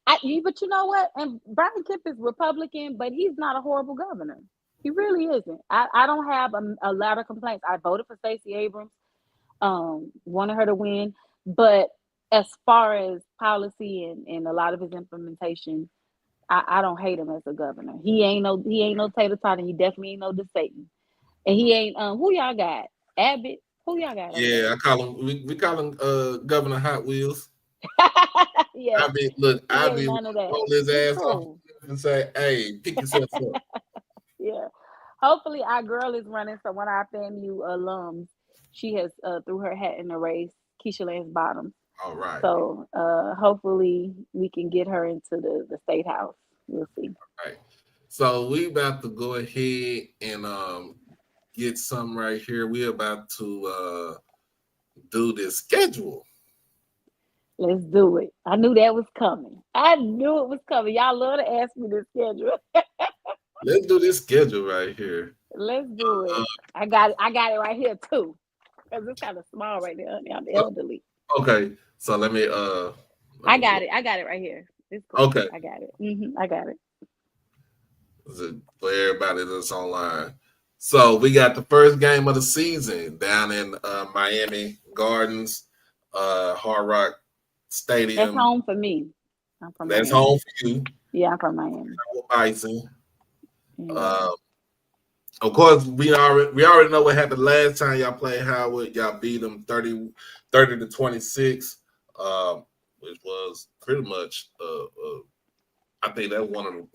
E: But you know what? And Brian Kemp is Republican, but he's not a horrible governor. He really isn't. I don't have a lot of complaints. I voted for Stacey Abrams. Wanted her to win, but as far as policy and a lot of his implementation, I don't hate him as a governor. He ain't no Tater Tot, and he definitely ain't no Satan. And he ain't who y'all got? Abbott? Who y'all got?
D: Yeah, I call him. We call him Governor Hot Wheels.
E: Yeah,
D: I
E: ain't
D: be
E: none of that.
D: roll his ass
E: Cool.
D: off and say, "Hey, pick yourself up."
E: Yeah. Hopefully our girl is running. So one of our FAMU alums, she has threw her hat in the race, Keisha Lance Bottoms.
D: All right.
E: So hopefully we can get her into the state house. We'll see.
D: All right. So we about to go ahead and get some right here. We're about to do this schedule.
E: Let's do it. I knew that was coming. I knew it was coming. Y'all love to ask me the schedule.
D: Let's do this schedule right here.
E: Let's do it. I got it right here too. Because it's kind of small right there, honey. I'm elderly.
D: Okay. So let me
E: I got it. I got it right here. It's cool.
D: Okay.
E: I got it. I got it.
D: For everybody that's online. So we got the first game of the season down in Miami Gardens, Hard Rock Stadium.
E: That's home for me. I'm from
D: That's
E: Miami.
D: home for you.
E: Yeah, I'm from Miami.
D: Bison.
E: Yeah.
D: Of course, we already know what happened last time y'all played Howard. Y'all beat them 30 to 26, which was pretty much I think that's one of the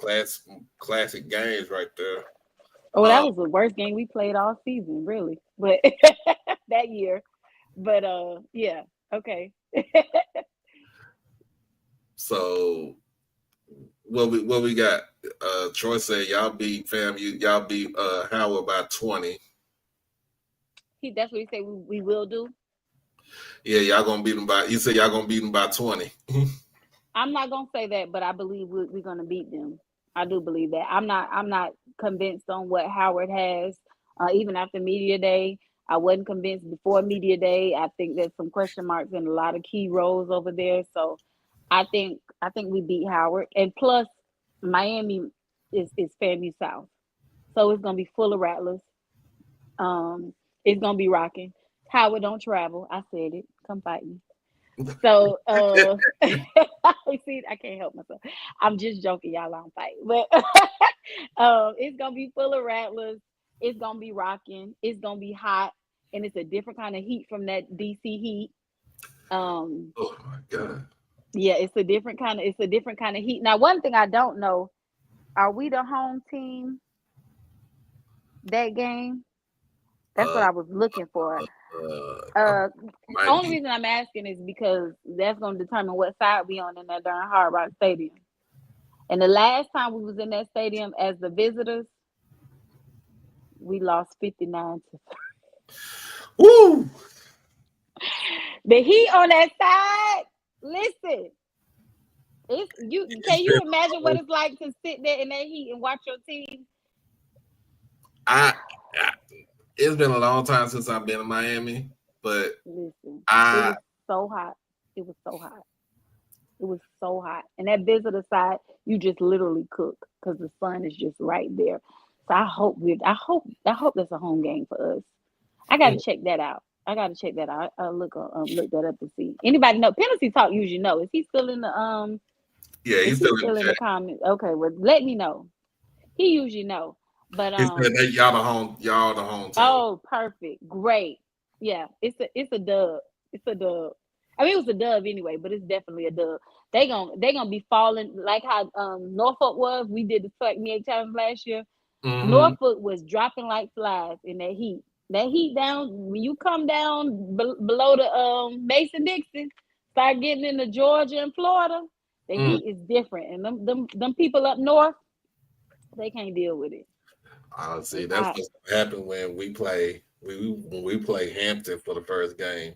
D: classic games right there.
E: Oh, that was the worst game we played all season, really. But that year. But yeah, okay.
D: So what we got? Troy said y'all beat FAMU, y'all beat Howard by 20.
E: That's what he said we will do.
D: Yeah, y'all gonna beat them by. He said y'all gonna beat them by 20.
E: I'm not gonna say that, but I believe we're gonna beat them. I do believe that. I'm not convinced on what Howard has. Even after media day, I wasn't convinced before media day. I think there's some question marks in a lot of key roles over there. So I think we beat Howard, and plus Miami is FAMU South, so it's gonna be full of rattlers. It's gonna be rocking. Howard don't travel. I said it. Come fight me. So see, I can't help myself. I'm just joking, y'all. I don't fight, but it's gonna be full of rattlers. It's gonna be rocking. It's gonna be hot, and it's a different kind of heat from that DC heat.
D: Oh my God.
E: Yeah, it's a different kind of heat. Now, one thing I don't know, are we the home team that game? That's what I was looking for. Only reason I'm asking is because that's going to determine what side we on in that darn Hard Rock Stadium. And the last time we was in that stadium as the visitors, we lost 59 to 3.
D: Woo!
E: The heat on that side, listen, it's you. Can you imagine what it's like to sit there in that heat and watch your team?
D: I it's been a long time since I've been in Miami, but
E: Listen, it
D: I
E: was so hot. It was so hot. It was so hot. And that visitor side, you just literally cook because the sun is just right there. So I hope that's a home game for us. I got to check that out. I got to check that out. I'll look that up to see. Anybody know? Penalty Talk usually know. Is he still in the
D: yeah,
E: Is
D: he's
E: he
D: still in
E: still
D: the
E: in the
D: chat.
E: comments? Okay, well let me know. He usually know. But
D: He said that y'all the home team.
E: oh, perfect. Great. Yeah, it's a dub. It's a dub. I mean, it was a dub anyway, but it's definitely a dub. They gonna be falling like how Norfolk was. We did the Select Me challenge last year.
D: Mm-hmm.
E: Norfolk was dropping like flies in that heat. That heat down when you come down below the Mason Dixon, start getting into Georgia and Florida. The heat is different, and them people up north, they can't deal with it.
D: See,
E: It's
D: that's
E: hot.
D: what's gonna happen when we play when we play Hampton for the first game.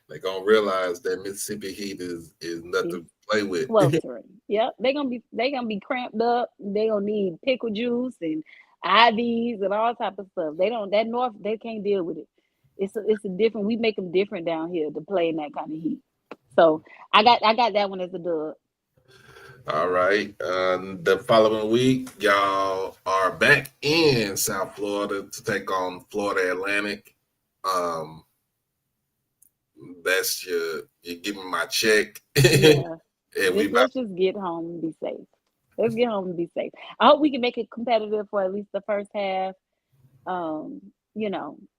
D: They're gonna realize that Mississippi Heat is nothing
E: It's
D: to play with.
E: sweltering. Yep, they gonna be cramped up. They gonna need pickle juice and IVs and all type of stuff. They don't that north they can't deal with it. It's a different. We make them different down here to play in that kind of heat. So I got that one as a dub.
D: All right. The following week, y'all are back in South Florida to take on Florida Atlantic. That's you give me my check.
E: Yeah,
D: And we about
E: let's just get home and be safe. Let's get home and be safe. I hope we can make it competitive for at least the first half. Um,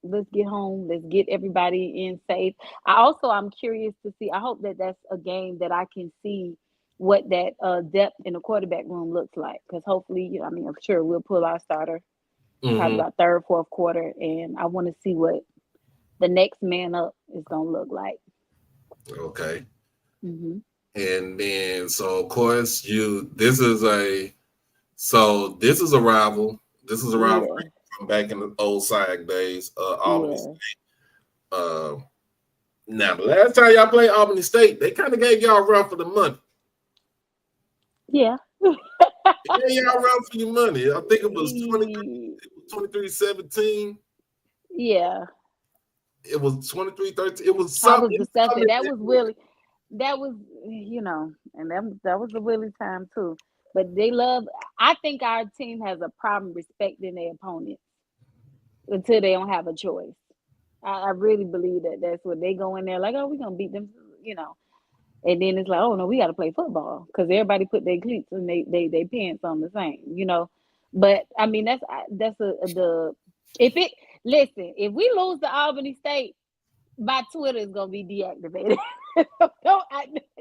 E: let's get home. Let's get everybody in safe. I'm curious to see. I hope that that's a game that I can see what that depth in the quarterback room looks like. Because hopefully, I mean, I'm sure we'll pull our starter probably
D: Mhm.
E: about third, fourth quarter, and I want to see what the next man up is gonna look like.
D: Okay.
E: Hmm.
D: And then so of course this is a rival. This is a
E: Yeah,
D: rivalry from back in the old SIAC days. Albany
E: yeah,
D: uh, now the last time y'all played Albany State, they kind of gave y'all a run for the money.
E: yeah.
D: Yeah, y'all run for your money. I think it was 23-17.
E: Yeah,
D: It was 23-13. It was
E: I was
D: something.
E: disgusted. That was Willie. That was, and that was the Willie time too. But they love. I think our team has a problem respecting their opponents until they don't have a choice. I really believe that that's what they go in there like, oh, we're gonna beat them, you know. And then it's like, oh no, we got to play football because everybody put their cleats and they pants on the same. But I mean, the if it listen, if we lose to Albany State, my Twitter is gonna be deactivated. don't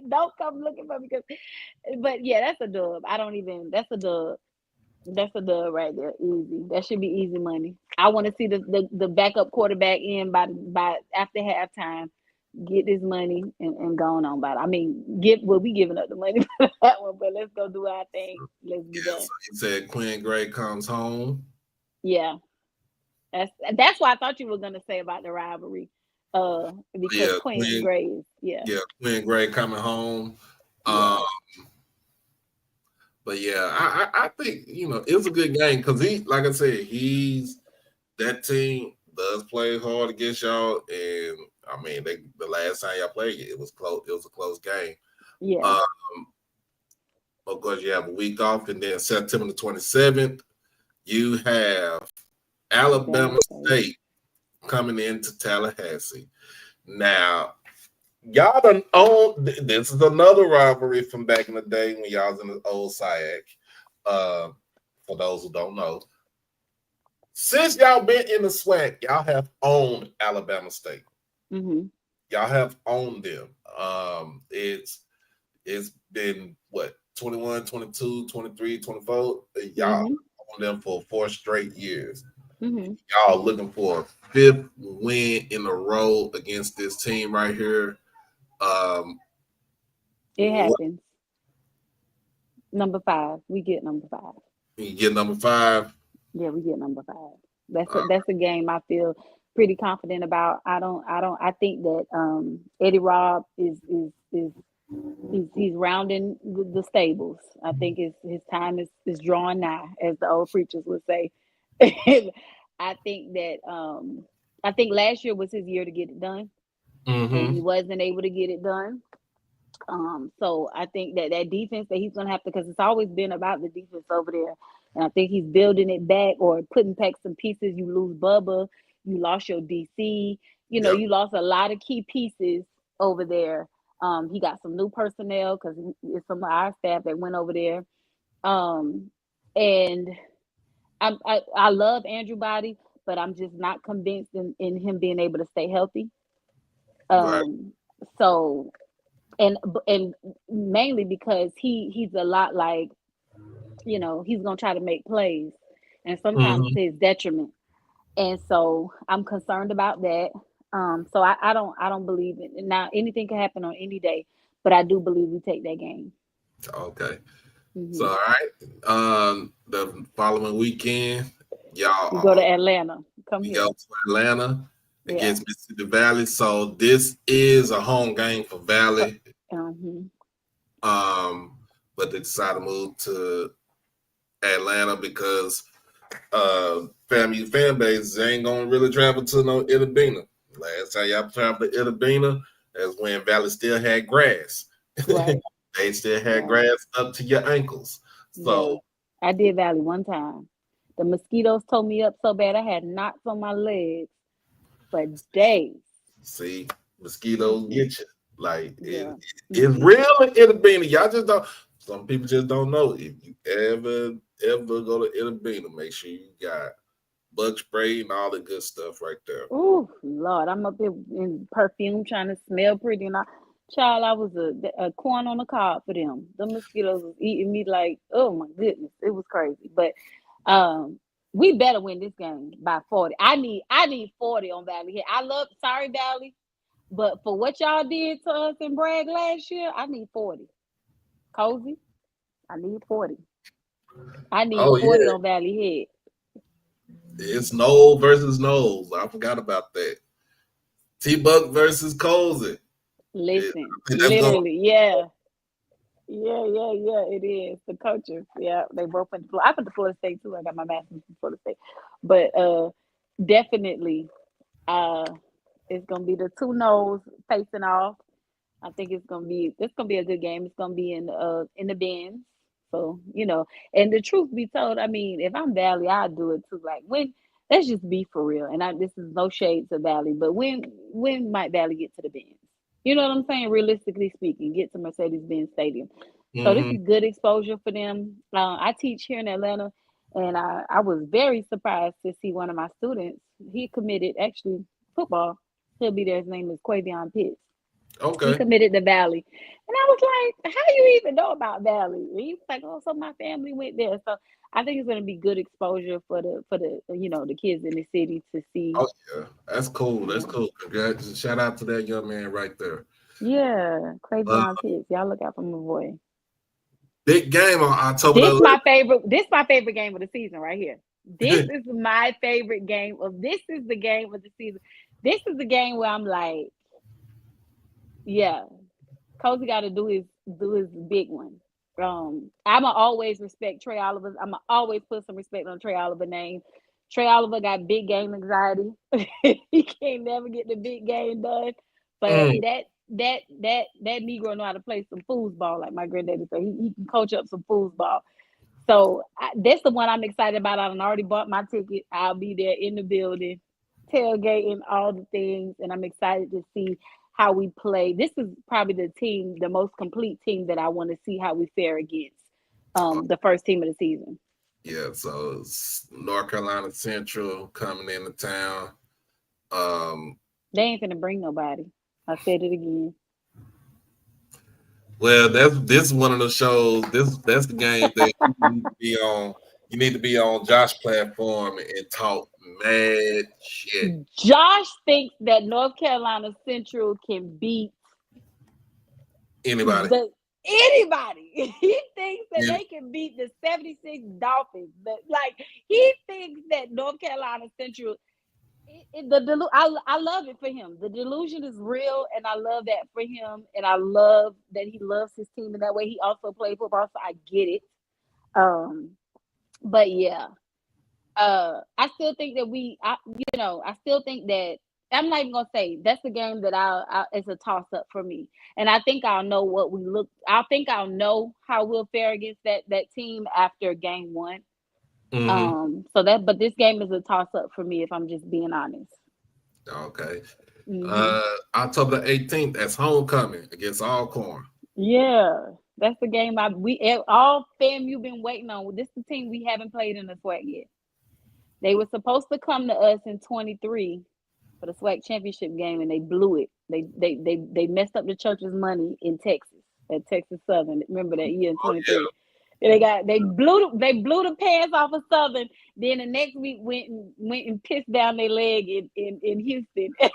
E: don't come looking for me but yeah, that's a dub. I don't even. That's a dub. That's a dub right there. Easy. That should be easy money. I want to see the backup quarterback in by after halftime. Get this money and going on about it. I mean, we'll be giving up the money for that one, but let's go do our thing. Let's be
D: Yeah,
E: done.
D: so he said Quinn Gray comes home.
E: Yeah. That's why I thought you were gonna say about the rivalry. Because
D: Yeah,
E: Queen Graves, yeah.
D: Quinn Gray coming home.
E: Yeah.
D: But yeah, I think it was a good game because like I said, that team does play hard against y'all, and I mean the last time y'all played it was close. It was a close game.
E: Yeah.
D: Of course, you have a week off, and then September the 27th, you have Alabama State coming into Tallahassee. Now, y'all done own. This is another rivalry from back in the day when y'all was in the old SIAC. For those who don't know, since y'all been in the SWAC, y'all have owned Alabama State.
E: Mm-hmm.
D: Y'all have owned them. It's been what 21, 22, 23, 24. Y'all owned them for 4 straight years.
E: Mm-hmm.
D: Y'all looking for a 5th win in a row against this team right here.
E: It happens. Number 5. We get number 5.
D: You get number 5.
E: Yeah, we get number 5.
D: Uh,
E: That's a game I feel pretty confident about. I think that Eddie Robb is he's rounding the stables. I think his time is drawing nigh, as the old preachers would say. I think that I think last year was his year to get it done, and he wasn't able to get it done. So I think that defense that he's gonna have to, because it's always been about the defense over there, and I think he's building it back or putting back some pieces. You lose Bubba, you lost your DC,
D: Yep.
E: you lost a lot of key pieces over there. He got some new personnel because it's some of our staff that went over there. And I love Andrew Body, but I'm just not convinced in him being able to stay healthy.
D: Right.
E: So and mainly because he's a lot like, he's gonna try to make plays, and sometimes to his detriment. And so I'm concerned about that. So I don't believe it. Now anything can happen on any day, but I do believe we take that game.
D: Okay. So,
E: Mhm.
D: all right. The following weekend, y'all,
E: We go to Atlanta. Come
D: we
E: here.
D: go to Atlanta
E: Yeah.
D: against Mississippi Valley. So this is a home game for Valley.
E: Mhm.
D: But they decided to move to Atlanta because FAMU fan base ain't gonna really travel to no Itabena. Last time y'all traveled to Itabena, that's when Valley still had grass.
E: Right.
D: They still had
E: Right.
D: grass up to your ankles.
E: Yeah.
D: So
E: I did Valley one time. The mosquitoes tore me up so bad I had knots on my legs for days.
D: see, mosquitoes get you. Like
E: Yeah.
D: it's real in Itabena. Y'all just don't. Some people just don't know. If you ever go to Itabena, make sure you got bug spray and all the good stuff right there.
E: Oh Lord, I'm up here in perfume trying to smell pretty, and child, I was a corn on the cob for them. The mosquitoes was eating me like, oh my goodness, it was crazy. But we better win this game by 40. I need 40 on Valley here. Sorry Valley, but for what y'all did to us in Bragg last year, I need 40. Cozy, I need 40. I need 40
D: Yeah,
E: on Valley Head.
D: it's Knowles versus Knowles. I forgot about that. T-Buck versus Cozy.
E: Listen,
D: That's going.
E: literally, yeah. Yeah, it is. The coaches, yeah, they both went to Florida. I went to Florida State too. I got my master's from Florida State. But definitely, uh, it's gonna be the two no's facing off. I think it's gonna be a good game. It's gonna be in the bins. So, and the truth be told, I mean, if I'm Valley, I'd do it too. Like let's just be for real. And this is no shade to Valley, but when might Valley get to the bins? You know what I'm saying? Realistically speaking, get to Mercedes-Benz Stadium. So this is good exposure for them. I teach here in Atlanta, and I was very surprised to see one of my students. He committed actually football. He'll be there. His name is Quavion Pitts. He
D: Okay.
E: committed to Valley. And I was like, how you even know about Valley? And he was like, oh, so my family went there. So I think it's gonna be good exposure for the kids in the city to see.
D: Oh yeah, that's cool. That's
E: Yeah,
D: cool. Congrats. Shout out to that young man right there.
E: yeah,
D: Uh,
E: Quavion Pitts. Y'all look out for my boy.
D: Big game on October
E: This
D: the
E: my favorite. This my favorite game of the season right here. This
D: 11th.
E: is my favorite game of. This is the game of the season. This is the game where I'm like, yeah, Cozy got to do his big one. I'ma always respect Trey Oliver. I'ma always put some respect on Trey Oliver name. Trey Oliver got big game anxiety. He can't never get the big game done. But that Negro know how to play some foosball, like my granddaddy said. He can coach up some foosball. So that's the one I'm excited about. I've already bought my ticket. I'll be there in the building, tailgating, all the things, and I'm excited to see how we play. This is probably the most complete team that I want to see how we fare against the first team of the season.
D: Yeah, so it's North Carolina Central coming into town.
E: They ain't gonna bring nobody. I said it again.
D: Well, this is one of the shows. That's the game that you need to be on. You need to be on Josh platform and talk mad shit.
E: Josh thinks that North Carolina Central can beat
D: Anybody?
E: anybody. He thinks that
D: Yeah.
E: they can beat the 76 Dolphins. Like, he thinks that North Carolina Central. I love it for him. The delusion is real, and I love that for him. And I love that he loves his team in that way. He also played football, so I get it. But yeah, I still think that I still think that I'm not even gonna say that's the game that it's a toss up for me. And I think I'll know what we look. I think I'll know how we'll fare against that team after game one.
D: Mhm.
E: But this game is a toss up for me if I'm just being honest.
D: Okay.
E: Hmm.
D: October the 18th, that's homecoming against Alcorn.
E: Yeah, that's the game all FAMU been waiting on. This is the team we haven't played in the SWAC yet. They were supposed to come to us in 23 for the SWAC championship game, and they blew it. They messed up the church's money in Texas at Texas Southern. Remember that year in
D: Oh
E: 23. They blew the pants off of Southern. Then the next week went and pissed down their leg in Houston at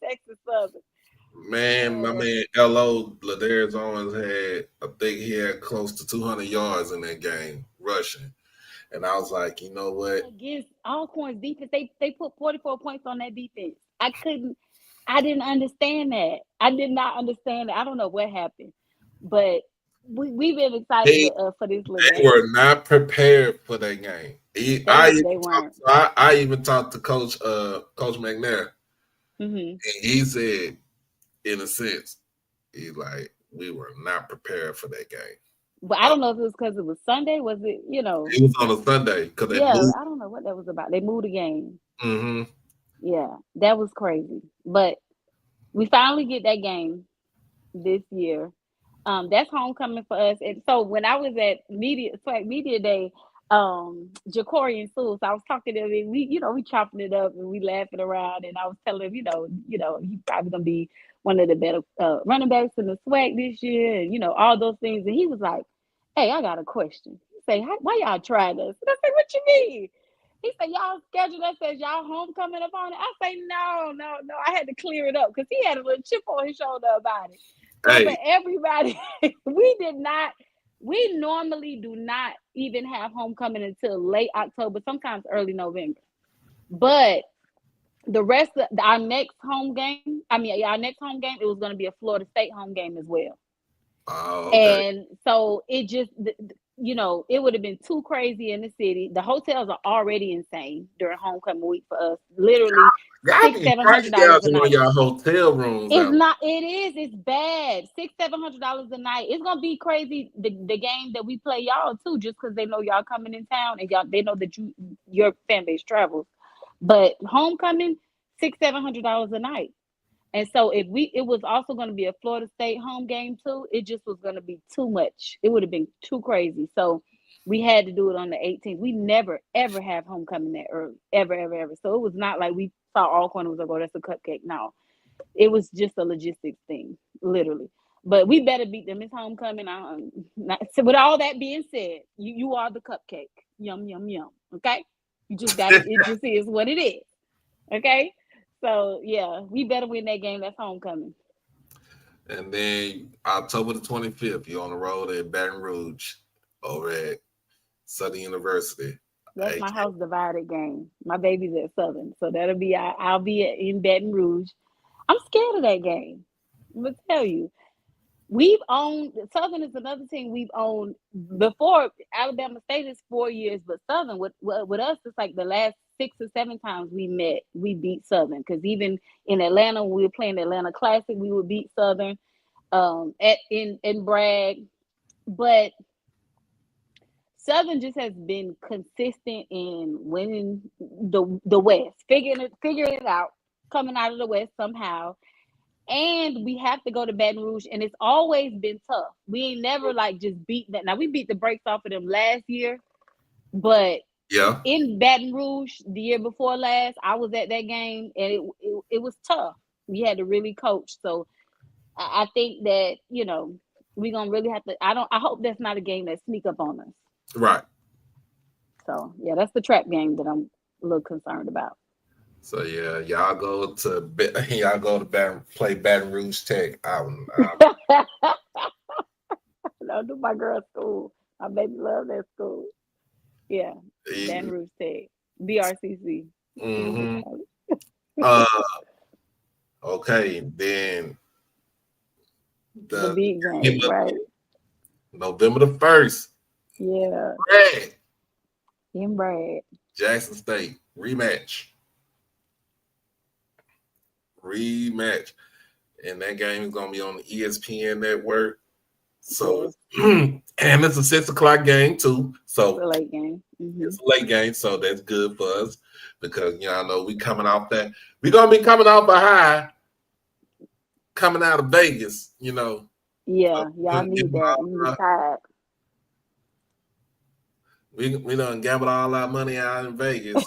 E: Texas Southern.
D: Man, my man L.O. Ladarius Owens I think he had close to 200 yards in that game rushing. And I was like, you know what?
E: Against Alcorn's defense, they put 44 points on that defense. I didn't understand that. I did not understand that. I don't know what happened, but we've been excited for this little
D: They
E: game.
D: were not prepared for that game.
E: They weren't.
D: I even talked to Coach McNair,
E: Mm-hmm.
D: and he said, in a sense, he's like, we were not prepared for that game.
E: But I don't know if it was because it was Sunday. Was it,
D: It was on a Sunday because they moved.
E: I don't know what that was about. They moved the game.
D: Mm-hmm.
E: Yeah, that was crazy. But we finally get that game this year. That's homecoming for us. And so when I was at SWAC Media Day, Ja'Cory and Sue, so I was talking to him, and we chopping it up and we laughing around, and I was telling him, he's probably gonna be one of the better running backs in the SWAC this year, and all those things. And he was like, "Hey, I got a question." He said, "Why y'all tried us?" And I said, "What you mean?" He said, "Y'all scheduled us as y'all homecoming upon it." I say, no. I had to clear it up because he had a little chip on his shoulder about it. So for everybody, we normally do not even have homecoming until late October, sometimes early November. But the rest of our next home game, it was going to be a Florida State home game as well.
D: Oh, okay.
E: And so it just, it would have been too crazy in the city. The hotels are already insane during homecoming week for us. Literally $600-$700 a night.
D: Your hotel rooms.
E: It's bad. $600-$700 a night. It's gonna be crazy. The game that we play y'all too, just because they know y'all coming in town and they know that your fan base travels. But homecoming, $600-$700 a night. And so it was also going to be a Florida State home game too. It just was going to be too much. It would have been too crazy. So we had to do it on the 18th. We never ever have homecoming that early, ever. So it was not like we saw Alcorn and was like, "Oh, that's a cupcake." No, it was just a logistics thing, literally. But we better beat them. It's homecoming. So with all that being said, you are the cupcake. Yum yum yum. Okay, you just got it. It just is what it is. Okay. So, yeah, we better win that game. That's homecoming.
D: And then October the 25th, you're on the road at Baton Rouge over at Southern University.
E: That's my house divided game. My baby's at Southern. So that'll be, I'll be in Baton Rouge. I'm scared of that game. I'm going to tell you. Southern is another team we've owned before. Alabama State is 4 years, but Southern, with us, it's like the last 6 or 7 times we beat Southern. Because even in Atlanta, when we were playing the Atlanta Classic, we would beat Southern in Bragg. But Southern just has been consistent in winning the West, figuring it out, coming out of the West somehow. And we have to go to Baton Rouge, and it's always been tough. We ain't never just beat that. Now we beat the brakes off of them last year, but in Baton Rouge the year before last, I was at that game, and it was tough. We had to really coach. So I think that we're gonna really have to. I hope that's not a game that sneak up on us.
D: Right.
E: So yeah, that's the trap game that I'm a little concerned about.
D: So yeah, y'all go to play Baton Rouge Tech.
E: do my girl's school. My baby love that school. Yeah, Baton Rouge Tech, BRCC.
D: Mm-hmm. Uh, okay, then
E: The big game, right?
D: November the 1st.
E: Yeah,
D: Brad,
E: him Brad.
D: Jackson State rematch. And that game is gonna be on the ESPN network. So and it's a 6:00 game too. So
E: it's a late game.
D: It's a late game, so that's good for us because I know we coming off that. We're gonna be coming off a high coming out of Vegas,
E: Yeah, y'all need that. You tired.
D: We done gambled all our money out in Vegas.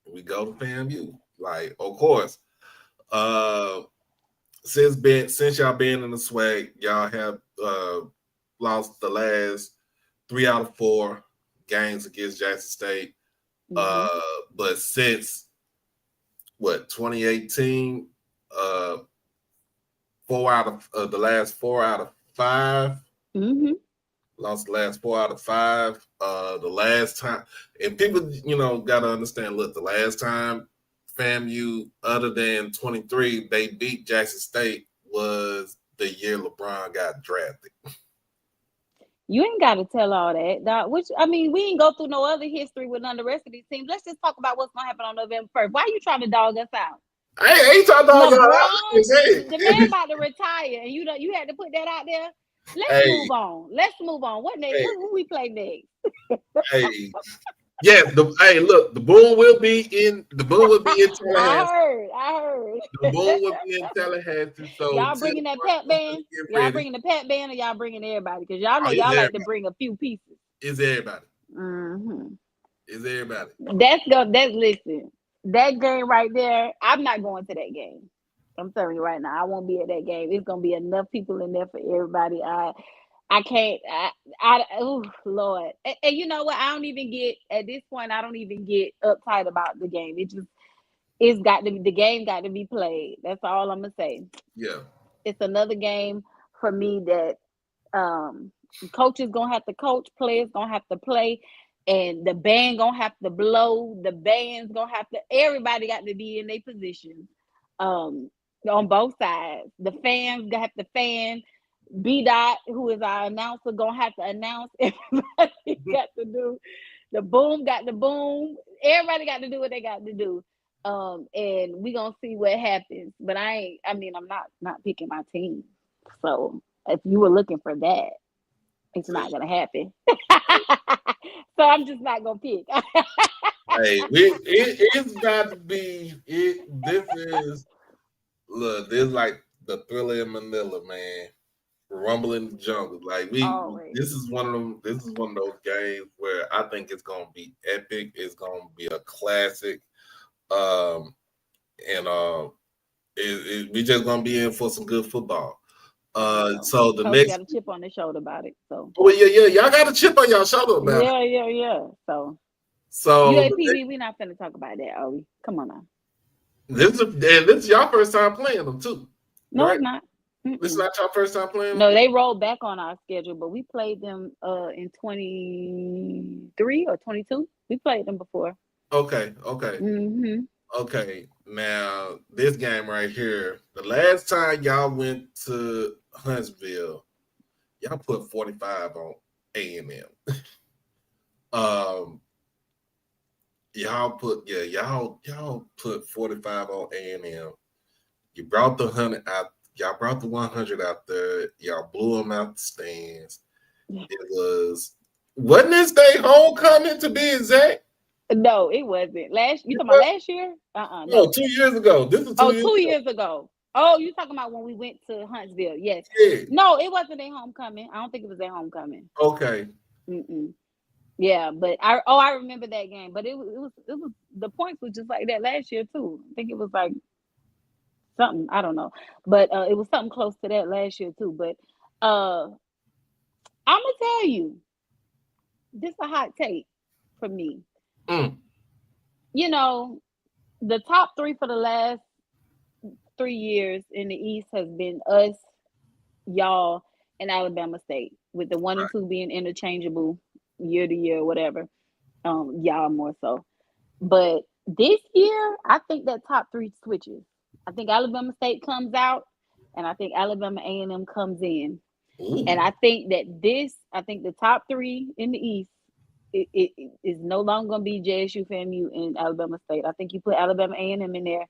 D: We go to FAMU. Like, of course. Since y'all been in the swag, y'all have lost the last 3 out of 4 games against Jackson State. But since 2018, 4 out of the last 4 out of 5. Lost the last 4 out of 5. The last time, and people, gotta understand. Look, the last time FAMU, other than 23, they beat Jackson State was the year LeBron got drafted.
E: You ain't got to tell all that, dog. We ain't go through no other history with none of the rest of these teams. Let's just talk about what's gonna happen on November 1st. Why are you trying to dog us out?
D: I ain't trying to dog y'all out.
E: The man about to retire, and you had to put that out there. Let's move on. What next? Who we play next?
D: Yes, look, the Boom will be in Tallahassee.
E: I heard.
D: The Boom will be in Tallahassee. So
E: y'all bringing that pet band? Y'all bringing the pet band, or y'all bringing everybody? Because y'all know y'all like to bring a few pieces.
D: It's everybody. It's everybody.
E: Listen. That game right there, I'm not going to that game. I'm telling you right now, I won't be at that game. It's gonna be enough people in there for everybody. I can't. Oh Lord! And you know what? At this point. I don't even get uptight about the game. The game got to be played. That's all I'm gonna say.
D: Yeah.
E: It's another game for me that coaches gonna have to coach, players gonna have to play, and the band gonna have to blow. The band's gonna have to. Everybody got to be in their position. On both sides, the fans gonna have to fan. B-Dot, who is our announcer, gonna have to announce. Everybody got to do. The Boom got the boom. Everybody got to do what they got to do. And we gonna see what happens. But I'm not picking my team. So if you were looking for that, it's not gonna happen. So I'm just not gonna pick.
D: It's got to be it. This is like the Thriller in Manila, man. Rumble in the Jungle. Like this is one of them. This is one of those games where I think it's gonna be epic. It's gonna be a classic. We just gonna be in for some good football. So the next
E: got a chip on their shoulder about it. So
D: y'all got a chip on y'all shoulder about
E: it. Yeah. So UAPB, we're not finna talk about that, are we? Come on now.
D: This is y'all first time playing them too.
E: No,
D: right?
E: It's not.
D: This is not your first time playing them?
E: No, they rolled back on our schedule, but we played them in 23 or 22. We played them before.
D: Okay. Okay, now this game right here, the last time y'all went to Huntsville, y'all put 45 on A&M. Y'all put 45 on A&M. You brought the 100 out. Y'all brought the 100 out there. Y'all blew them out the stands. Wasn't this day homecoming to be exact?
E: No, it wasn't. You talking about last year?
D: No, 2 years ago. This is
E: 2 years ago. Oh, you talking about when we went to Huntsville? Yes.
D: Yeah.
E: No, it wasn't their homecoming. I don't think it was their homecoming.
D: Okay.
E: Yeah, but I remember that game. But it was the points was just like that last year too. I think it was like something, I don't know, but it was something close to that last year too. But I'm gonna tell you, this is a hot take for me. The top 3 for the last 3 years in the East has been us, y'all, and Alabama State, with the 1 and 2 being interchangeable year to year, whatever. Y'all more so. But this year, I think that top 3 switches. I think Alabama State comes out, and I think Alabama A&M comes in.
D: Ooh.
E: And I think the top 3 in the East it is no longer going to be JSU, FAMU, and Alabama State. I think you put Alabama A&M in there,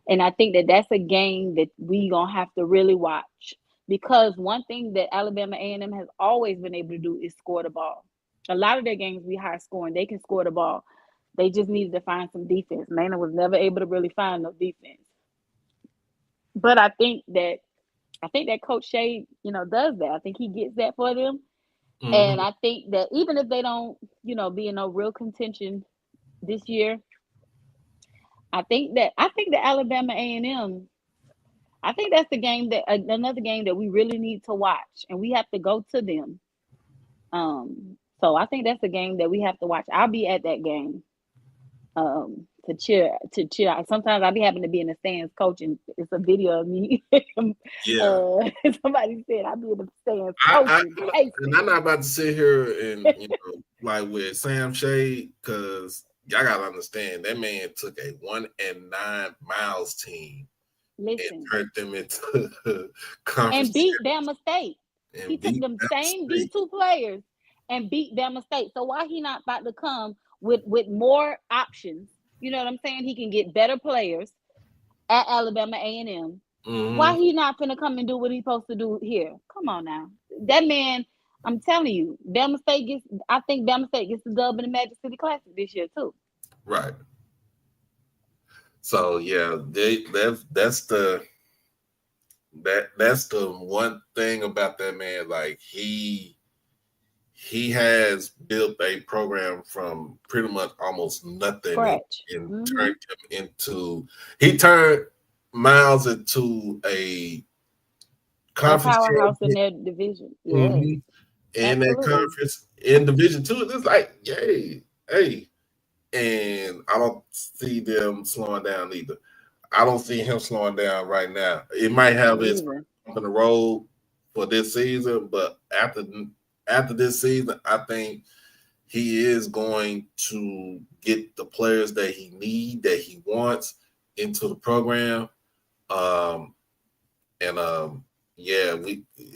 E: and I think that that's a game that we gonna have to really watch, because one thing that Alabama A&M has always been able to do is score the ball. A lot of their games be high scoring. They can score the ball. They just needed to find some defense. Maynard was never able to really find no defense. But I think that Coach Shea, does that. I think he gets that for them.
D: Mm-hmm.
E: And I think that even if they don't, be in no real contention this year, I think that Alabama A&M, I think that's another game that we really need to watch, and we have to go to them. So I think that's a game that we have to watch. I'll be at that game to cheer. Sometimes I'll be having to be in the stands coaching. It's a video of me.
D: Yeah.
E: Somebody said I'll be in the stands coaching.
D: And I'm not about to sit here and like with Sam Shade, because y'all gotta understand that man took a 1-9 Miles team and turned them into conference
E: and beat Bama State. He took them same D2 players and beat Bama State. So why he not about to come with more options? You know what I'm saying? He can get better players at Alabama A&M.
D: Mm-hmm.
E: Why he not finna come and do what he's supposed to do here? Come on now. That man, I'm telling you, I think Bama State gets the dub in the Magic City Classic this year too.
D: Right. So yeah, that's the one thing about that man. Like he has built a program from pretty much almost nothing and turned him turned Miles into a conference
E: powerhouse in their division. Yeah.
D: Mm-hmm. And that conference in Division 2, it's like, yay, hey. And I don't see them slowing down either. I don't see him slowing down right now. It might have his bump in the road for this season, but after this season, I think he is going to get the players that he needs, that he wants into the program.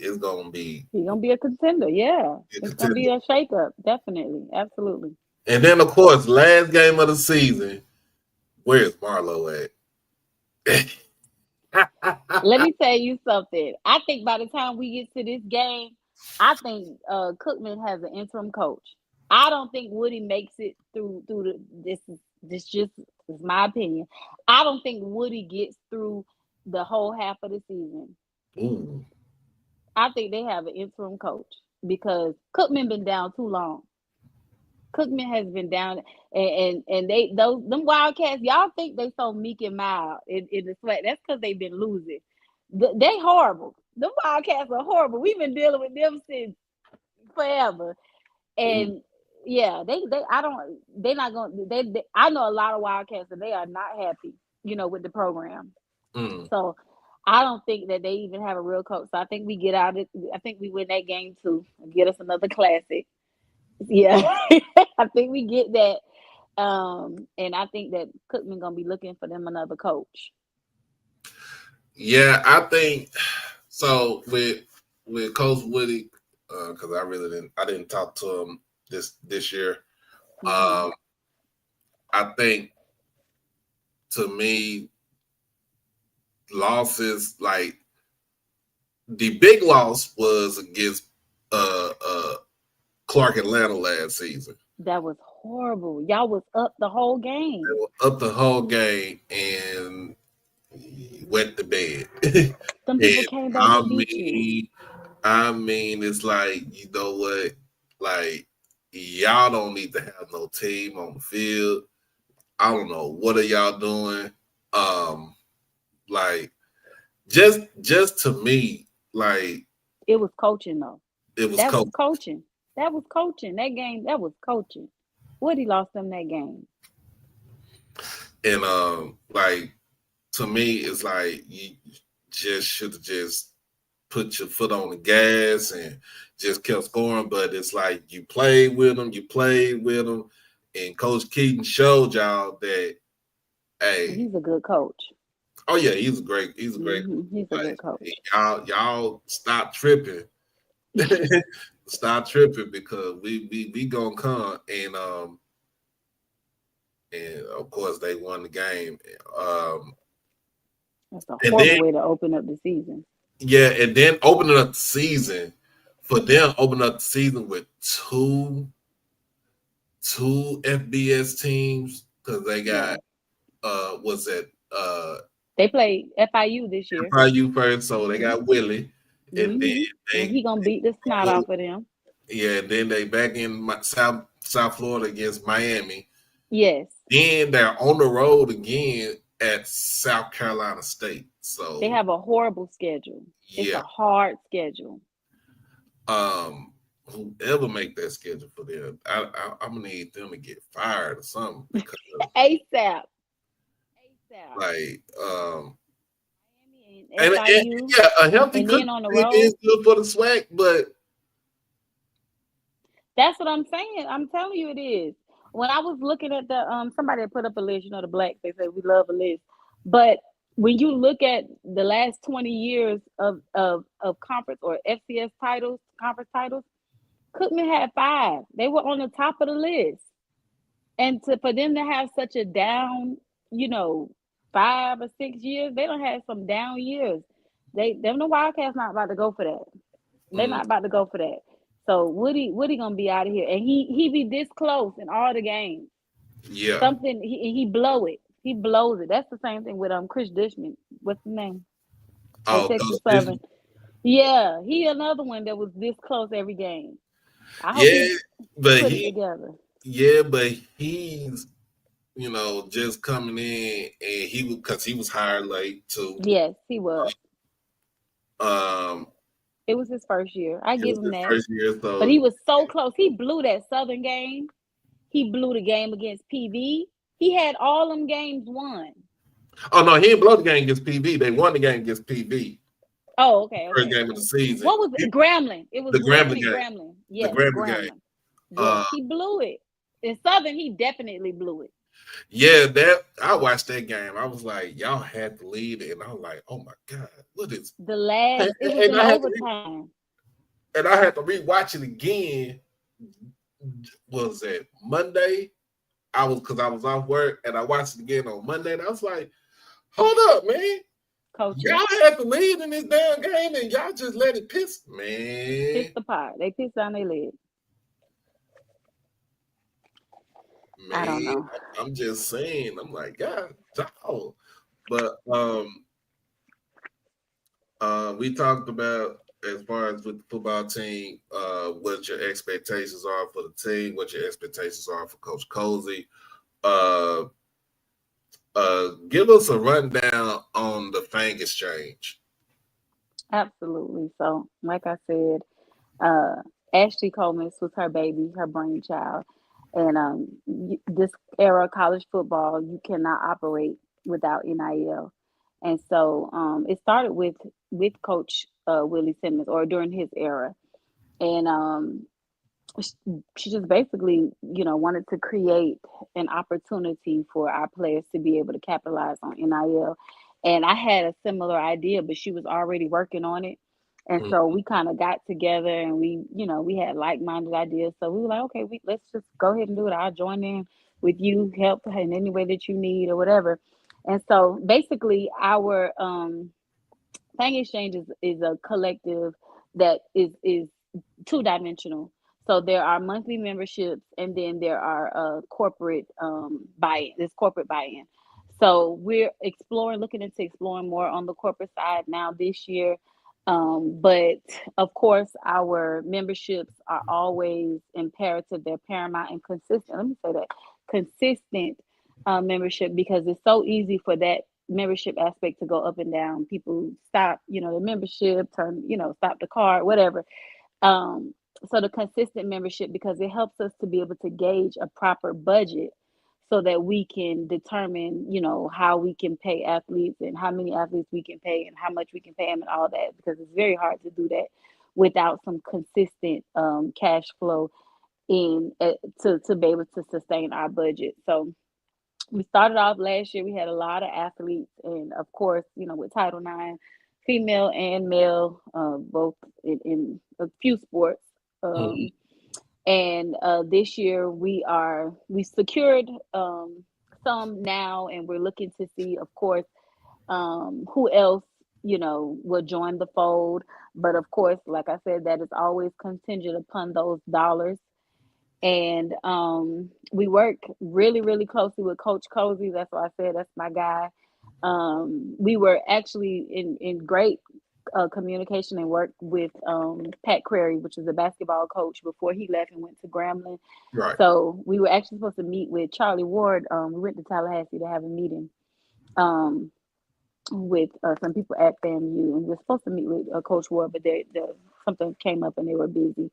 D: It's gonna be.
E: He's gonna be a contender. Yeah, it's gonna be a shakeup. Definitely, absolutely.
D: And then, of course, last game of the season. Where's Marlowe at?
E: Let me tell you something. I think by the time we get to this game, I think Cookman has an interim coach. I don't think Woody makes it through this just is my opinion. I don't think Woody gets through the whole half of the season.
D: Ooh.
E: I think they have an interim coach because Cookman been down too long. Cookman has been down, and them Wildcats, y'all think they so meek and mild in the sweat. That's because they've been losing. They horrible. Them Wildcats are horrible. We've been dealing with them since forever. And yeah, I know a lot of Wildcats and they are not happy, with the program. So I don't think that they even have a real coach. So I think we get out of it. I think we win that game too and get us another classic. Yeah, I think we get that. And I think that Cookman gonna be looking for them another coach.
D: Yeah, I think so with Coach Woody, because I didn't talk to him this year. I think, to me, losses, like the big loss was against Clark Atlanta last season.
E: That was horrible. Y'all was up the whole game.
D: They were up the whole game and went to bed.
E: Some people came back to beat you.
D: I mean, it's like, you know what? Like, y'all don't need to have no team on the field. I don't know. What are y'all doing? Like, just to me, like,
E: it was coaching though.
D: It was
E: coaching. That was coaching. That game, that was coaching. Woody lost them that game.
D: And like to me, it's like you just should have just put your foot on the gas and just kept scoring. But it's like you played with them, and Coach Keaton showed y'all that, hey,
E: He's a good coach.
D: oh yeah, he's a great
E: He's a good coach.
D: Y'all stop tripping. Stop tripping because we gonna come and of course they won the game.
E: That's a
D: And
E: horrible
D: then
E: way to open up the season.
D: yeah, and then opening up the season for them, opening up the season with two FBS teams because they
E: Yeah.
D: got what's that
E: They played FIU this year.
D: FIU first, so they got Willie, and then
E: And he gonna beat the snot off of them.
D: yeah, and then they back in South Florida against Miami.
E: Yes.
D: Then they're on the road again at South Carolina State. So
E: They have a horrible schedule. It's
D: yeah,
E: a hard schedule.
D: whoever make that schedule for them, I'm gonna need them to get fired or something because
E: ASAP.
D: like
E: Miami and FIU,
D: yeah, a healthy
E: and
D: coach
E: then on the road.
D: is good for the swag, but
E: That's what I'm saying. I'm telling you, it is. When I was looking at the somebody had put up a list, you know, the blacks, they say we love a list. But when you look at the last 20 years of conference or FCS titles, conference titles, Cookman had 5. They were on the top of the list. And for them to have such a down, 5 or 6 years, they don't have some down years. Them the Wildcats not about to go for that. They're not about to go for that. So Woody gonna be out of here, and he be this close in all the games.
D: yeah.
E: Something he blow it. He blows it. That's the same thing with Chris Dishman. What's his name? Texas Southern. Yeah, he another one that was this close every game. I hope he put it together.
D: Yeah, but he's just coming in, and he was hired late too.
E: Yes, he was. It was his first year. I give him that.
D: First year, so.
E: But he was so close. He blew that Southern game. He blew the game against PV. He had all them games won.
D: Oh no, he didn't blow the game against PV. They won the game against PV.
E: Oh, okay.
D: First game of the season.
E: What was it? Grambling. It was
D: the Grambling
E: game.
D: Grambling.
E: Yes,
D: the Grambling game.
E: Yes, he blew it. In Southern, he definitely blew it.
D: Yeah, I watched that game. I was like, y'all had to lead it, and I was like, oh my god, what is
E: the last? It was in overtime.
D: And I had to rewatch it again. Was it Monday? Because I was off work, and I watched it again on Monday, and I was like, hold up, man.
E: Coach,
D: y'all had the lead in this damn game, and y'all just let it piss, man.
E: Piss the pot. They pissed down their leg.
D: Man,
E: I don't know.
D: I'm just saying. I'm like, God, dog. But we talked about, as far as with the football team, what your expectations are for the team, what your expectations are for Coach Cozy. Give us a rundown on the Fang Exchange.
E: Absolutely. So, like I said, Ashley Coleman was her baby, her brainchild. And this era of college football, you cannot operate without NIL. And so it started with Coach Willie Simmons, or during his era. And she just basically, wanted to create an opportunity for our players to be able to capitalize on NIL. And I had a similar idea, but she was already working on it. And so we kind of got together, and we had like-minded ideas. So we were like, okay, let's just go ahead and do it. I'll join in with you, help in any way that you need or whatever. And so basically our Fang Exchange is a collective that is two-dimensional. So there are monthly memberships, and then there are corporate buy-in. There's corporate buy-in. So we're looking into exploring more on the corporate side now this year. But of course, our memberships are always imperative. They're paramount and consistent. Let me say that consistent membership, because it's so easy for that membership aspect to go up and down. People stop, the membership, stop the card, whatever. So the consistent membership, because it helps us to be able to gauge a proper budget. so that we can determine, how we can pay athletes and how many athletes we can pay and how much we can pay them and all that, because it's very hard to do that without some consistent cash flow to be able to sustain our budget. So we started off last year. We had a lot of athletes, and of course, with Title IX, female and male, both in a few sports.
D: Mhm.
E: And this year we secured some now, and we're looking to see, of course, who else will join the fold. But of course, like I said, that is always contingent upon those dollars. And we work really, really closely with Coach Cozy. That's why I said that's my guy. We were actually in great communication and work with Pat Crary, which is a basketball coach, before he left and went to Grambling.
D: Right.
E: So we were actually supposed to meet with Charlie Ward. We went to Tallahassee to have a meeting um, with some people at FAMU, and we were supposed to meet with Coach Ward, but something came up and they were busy.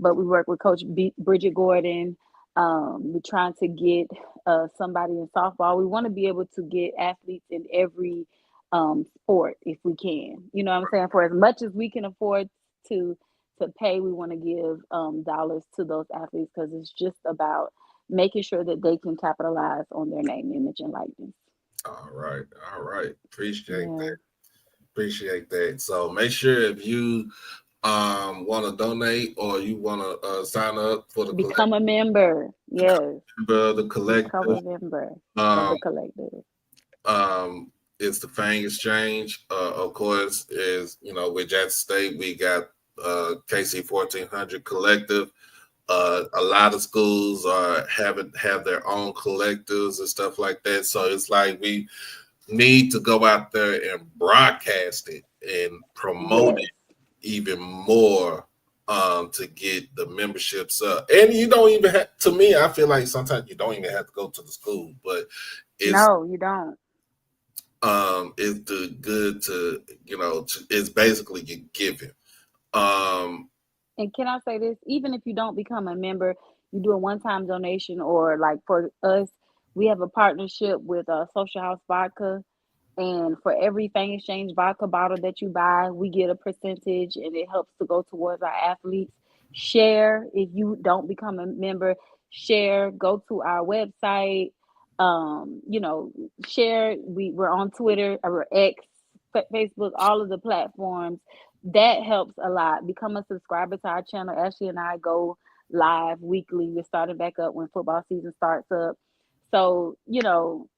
E: But we work with Coach Bridget Gordon. We're trying to get somebody in softball. We want to be able to get athletes in every sport if we can. You know what I'm saying? For as much as we can afford to pay, we want to give dollars to those athletes, because it's just about making sure that they can capitalize on their name, image, and likeness.
D: All right. Appreciate
E: Yeah.
D: that. Appreciate that. So make sure if you want to donate or you want to sign up for the
E: Become a member. Yes.
D: the
E: Become
D: collective.
E: a member of
D: Um,
E: the collective.
D: it's the Fang Exchange. Of course, is with Jackson State, we got KC 1400 collective. A lot of schools have their own collectives and stuff like that. So it's like we need to go out there and broadcast it and promote
E: Yes.
D: it even more to get the memberships up. And you don't even have, to me, I feel like sometimes you don't even have to go to the school, but it's
E: No, you don't.
D: it's the good to it's basically you giving. Um
E: And can I say this? Even if you don't become a member, you do a one-time donation, or like for us, we have a partnership with Social House Vodka. And for every Fang Exchange vodka bottle that you buy, we get a percentage, and it helps to go towards our athletes. Share if you don't become a member. Share. Go to our website. You know, share. We're on Twitter, or X, Facebook, all of the platforms. That helps a lot. Become a subscriber to our channel. Ashley and I go live weekly. We're starting back up when football season starts up. So,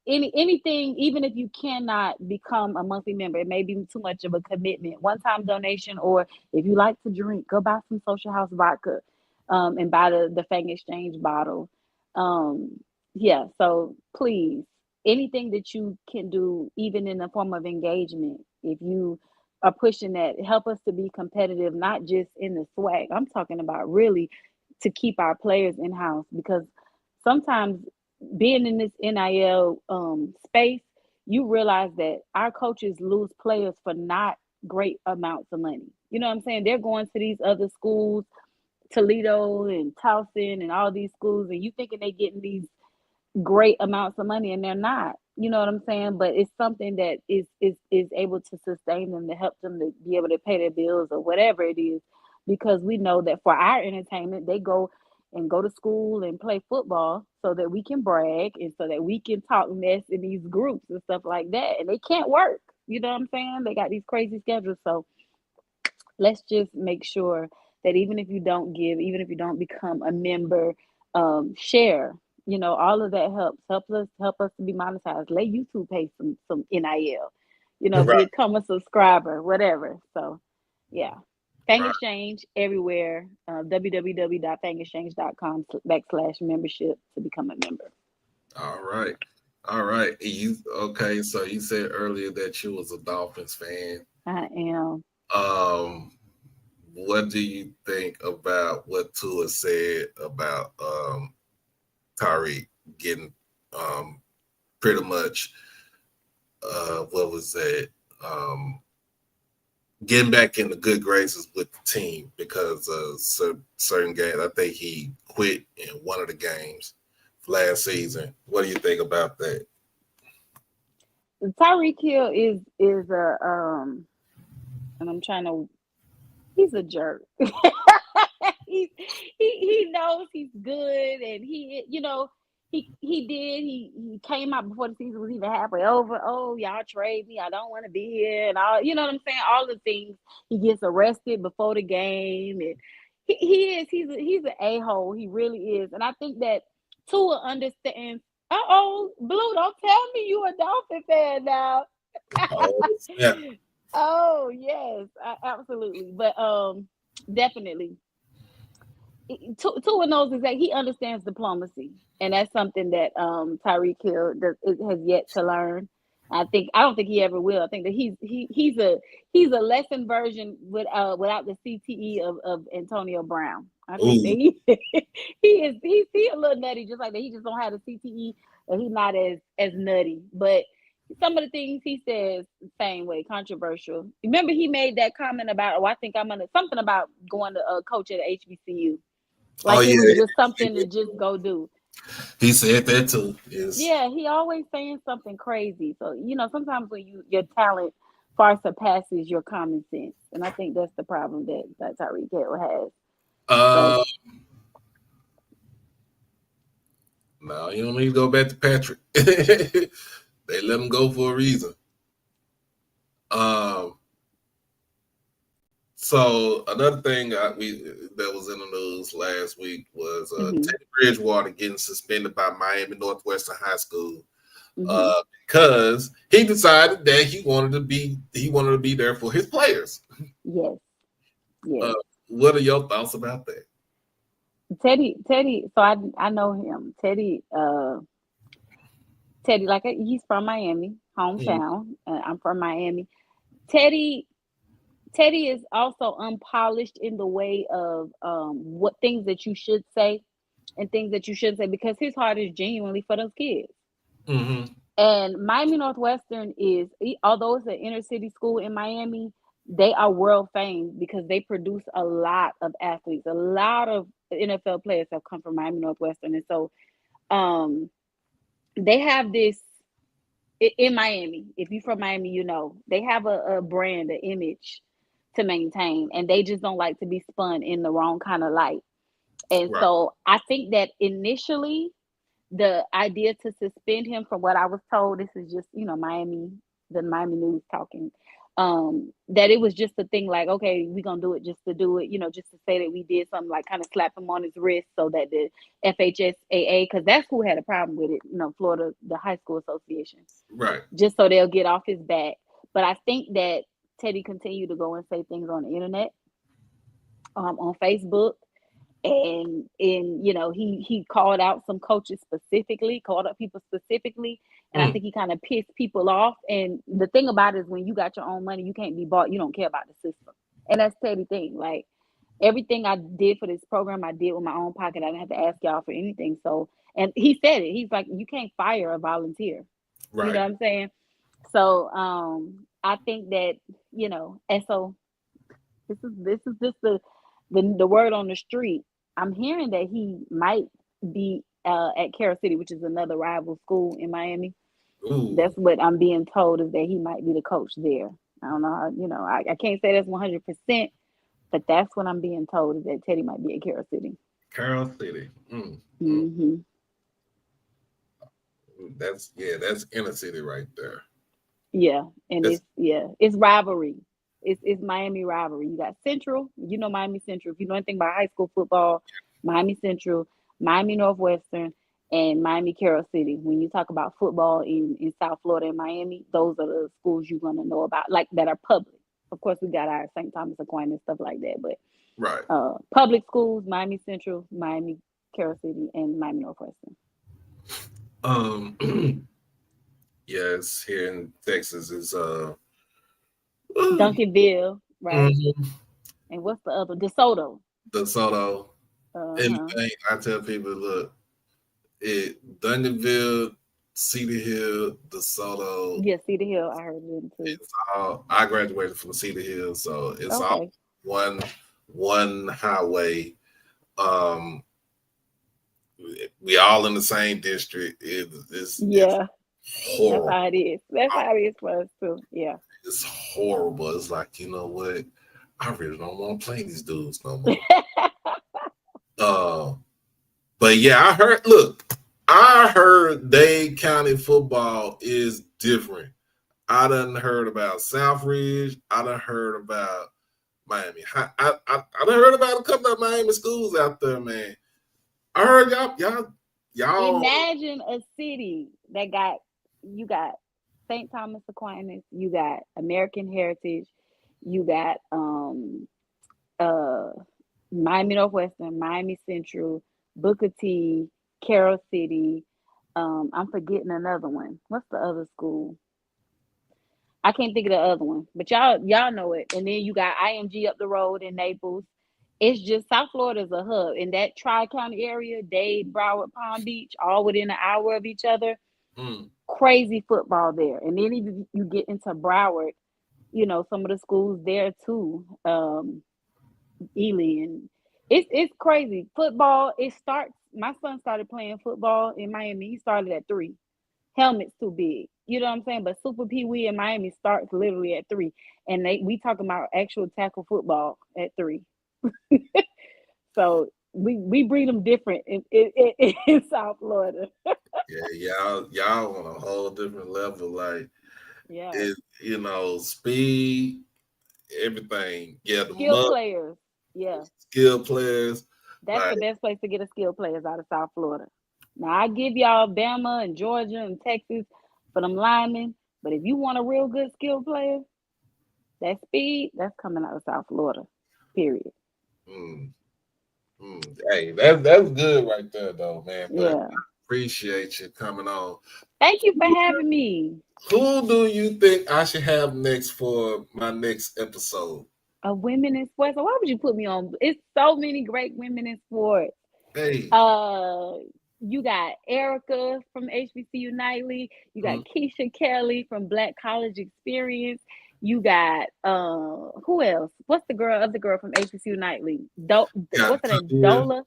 E: anything, even if you cannot become a monthly member, it may be too much of a commitment. One-time donation, or if you like to drink, go buy some Social House vodka, and buy the Fang Exchange bottle. Um, yeah, so please, anything that you can do, even in the form of engagement, if you are pushing that, help us to be competitive, not just in the swag. I'm talking about really to keep our players in-house, because sometimes being in this NIL space, you realize that our coaches lose players for not great amounts of money. You know what I'm saying? They're going to these other schools, Toledo and Towson and all these schools, and you thinking they're getting these great amounts of money, and they're not. You know what I'm saying? But it's something that is able to sustain them, to help them to be able to pay their bills or whatever it is, because we know that for our entertainment, they go to school and play football so that we can brag, and so that we can talk mess in these groups and stuff like that, and they can't work. You know what I'm saying? They got these crazy schedules. So let's just make sure that even if you don't give, even if you don't become a member, share. All of that help us to be monetized. Let YouTube pay some NIL.
D: right,
E: Become a subscriber, whatever. So, yeah. Fang
D: right.
E: Exchange everywhere. www.fangexchange.com/membership to become a member.
D: All right. All right. You okay, so you said earlier that you was a Dolphins fan.
E: I am.
D: What do you think about what Tua said about Tyreek getting pretty much what was that? Getting back in the good graces with the team because certain games. I think he quit in one of the games last season. What do you think about that?
E: Tyreek Hill is a and I'm trying to. He's a jerk. He knows he's good, and he came out before the season was even halfway over. Oh, y'all trade me. I don't want to be here, and all, you know what I'm saying. All the things. He gets arrested before the game, and he's an a-hole. He really is, and I think that Tua understands. Blue, don't tell me you a Dolphin fan now.
D: Oh, yeah.
E: Oh yes, absolutely. But definitely, Tua knows exactly. He understands diplomacy, and that's something that Tyreek Hill has yet to learn. I don't think he ever will. I think that he's a lessened version without the CTE of Antonio Brown. I think that he's a little nutty, just like that. He just don't have the CTE, and he's not as nutty. But some of the things he says, same way, controversial. Remember, he made that comment about, I think something about going to coach at HBCU. Like it was just something to just go do.
D: He said that too. Yes.
E: Yeah, he always saying something crazy. So sometimes when your talent far surpasses your common sense, and I think that's the problem that Tyreek Hill has.
D: No, you don't need to go back to Patrick. They let him go for a reason. So another thing that was in the news last week was Teddy Bridgewater getting suspended by Miami Northwestern High School because he decided that he wanted to be there for his players.
E: Yes. Yes.
D: What are your thoughts about that?
E: Teddy. So I know him. Teddy, like he's from Miami, hometown. I'm from Miami. Teddy is also unpolished in the way of what things that you should say and things that you shouldn't say, because his heart is genuinely for those kids.
D: Mm-hmm.
E: And Miami Northwestern although it's an inner city school in Miami, they are world famed because they produce a lot of athletes. A lot of NFL players have come from Miami Northwestern. And so they have this in Miami. If you're from Miami, they have a brand, an image to maintain, and they just don't like to be spun in the wrong kind of light. And so I think that initially the idea to suspend him, from what I was told, this is just, the Miami news talking, that it was just a thing like, okay, we're going to do it just to do it, just to say that we did something, like kind of slap him on his wrist so that the FHSAA, because that's who had a problem with it, Florida, the High School Association.
D: Right.
E: Just so they'll get off his back. But I think that Teddy continued to go and say things on the internet, on Facebook. And he called out some coaches specifically, called up people specifically, and I think he kind of pissed people off. And the thing about it is, when you got your own money, you can't be bought. You don't care about the system, and that's Teddy thing. Like everything I did for this program, I did with my own pocket. I didn't have to ask y'all for anything. So, and he said it. He's like, you can't fire a volunteer.
D: Right.
E: You know what I'm saying? So, I think that and so this is just the word on the street. I'm hearing that he might be at Carroll City, which is another rival school in Miami.
D: Ooh.
E: That's what I'm being told, is that he might be the coach there. I don't know. I can't say that's 100%, but that's what I'm being told, is that Teddy might be at Carroll City.
D: Carroll City.
E: Mm-hmm.
D: That's inner city right there.
E: Yeah, and it's rivalry. It's Miami rivalry. You got Central, Miami Central. If you know anything about high school football, Miami Central, Miami Northwestern, and Miami Carroll City. When you talk about football in South Florida and Miami, those are the schools you're gonna know about, like that are public. Of course, we got our St. Thomas Aquinas and stuff like that, but public schools: Miami Central, Miami Carroll City, and Miami Northwestern.
D: Yes, here in Texas is
E: Duncanville, right?
D: Mm-hmm.
E: And what's the other? DeSoto.
D: And I tell people, look, Duncanville, Cedar Hill, DeSoto.
E: Yeah, Cedar Hill. I heard them too.
D: I graduated from Cedar Hill, so it's all one highway. we all in the same district. It's
E: Yeah, that's
D: horrible.
E: how it is. That's how it is for us too. Yeah.
D: It's horrible. It's like, you know what? I really don't want to play these dudes no more. But yeah, I heard Dade County football is different. I done heard about Southridge. I done heard about Miami. I done heard about a couple of Miami schools out there, man. I heard y'all.
E: Imagine a city that you got St. Thomas Aquinas, you got American Heritage, you got Miami Northwestern, Miami Central, Booker T, Carroll City. I'm forgetting another one. What's the other school? I can't think of the other one, but y'all know it. And then you got IMG up the road in Naples. It's just South Florida is a hub. In that Tri-County area, Dade, Broward, Palm Beach, all within an hour of each other. Crazy football there. And then if you get into Broward, you know, some of the schools there too. Ely, and it's crazy. Football, my son started playing football in Miami. He started at 3. Helmet's too big. You know what I'm saying? But Super Pee Wee in Miami starts literally at 3. And we talking about actual tackle football at 3. So we breed them different in South Florida.
D: Yeah, y'all on a whole different level. Like,
E: Yeah.
D: you know, speed, everything. Yeah, the
E: Skilled players. Yeah.
D: Skilled players.
E: That's
D: like,
E: the best place to get a skilled players out of South Florida. Now I give y'all Bama and Georgia and Texas for them linemen, but if you want a real good skilled player, that speed, that's coming out of South Florida. Period.
D: Hey, that's good right there, though, man. But
E: Yeah.
D: I appreciate you coming on.
E: Thank you for having me.
D: Who do you think I should have next for my next episode?
E: A women in sports. So why would you put me on? It's so many great women in sports.
D: Hey.
E: You got Erica from HBCU Nightly. You got Keisha Kelly from Black College Experience. You got who else? What's the other girl from HBCU Nightly? What's her name? Dola.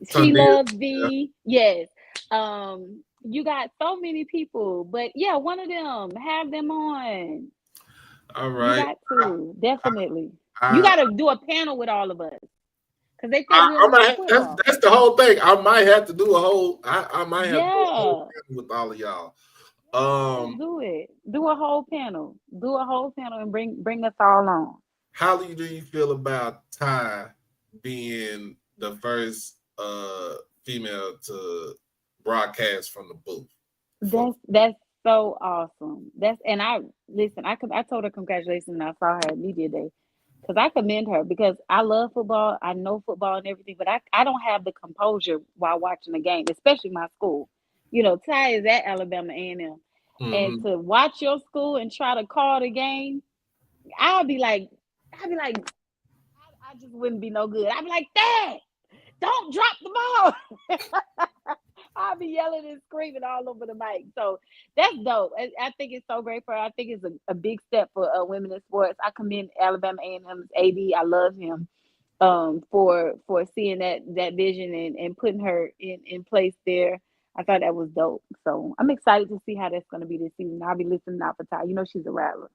E: She loves thee. Yes. You got so many people, but yeah, one of them, have them on.
D: All right.
E: You got to, definitely. You got to do a panel with all of us. Because they think
D: that's the whole thing. I might have to do a whole I might have to do a whole panel with all of y'all.
E: Do it. Do a whole panel. Do a whole panel and bring us all on.
D: How do you feel about Ty being the first female to broadcast from the booth?
E: That's so awesome. I told her congratulations when I saw her at Media Day. Because I commend her, because I love football. I know football and everything, but I don't have the composure while watching the game, especially my school. You know, Ty is at Alabama A&M. And to watch your school and try to call the game, I'd be like, I just wouldn't be no good. I'd be like, Dad, don't drop the ball. I'll be yelling and screaming all over the mic. So that's dope. I think it's so great for her. I think it's a big step for women in sports. I commend Alabama A&M's AD. I love him for seeing that vision and putting her in place there. I thought that was dope. So I'm excited to see how that's going to be this season. I'll be listening out for Ty. You know she's a rattler.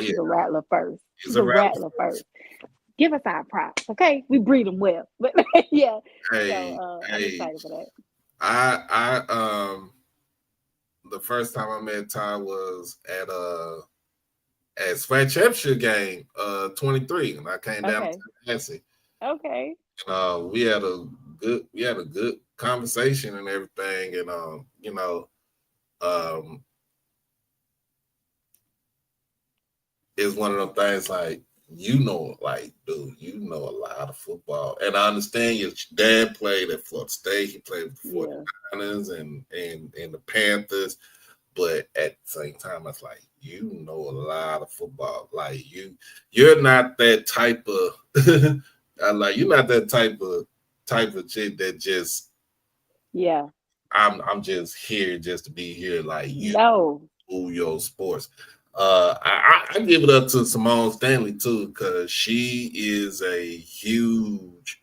E: She's a rattler first. She's a rattler first. Give us our props, okay? We breed them well. But yeah. I'm excited for that.
D: I the first time I met Ty was at Swag Championship game 23, and I came down to Taché.
E: Okay.
D: We had a good conversation and everything, and it's one of them things like, dude, you know a lot of football. And I understand your dad played at Florida State. He played with the 49ers and the Panthers. But at the same time, it's like, you know a lot of football. Like, you're not that type of you're not that type of chick that just I'm just here just to be here. Like, you know your sports. I give it up to Simone Stanley too, because she is a huge,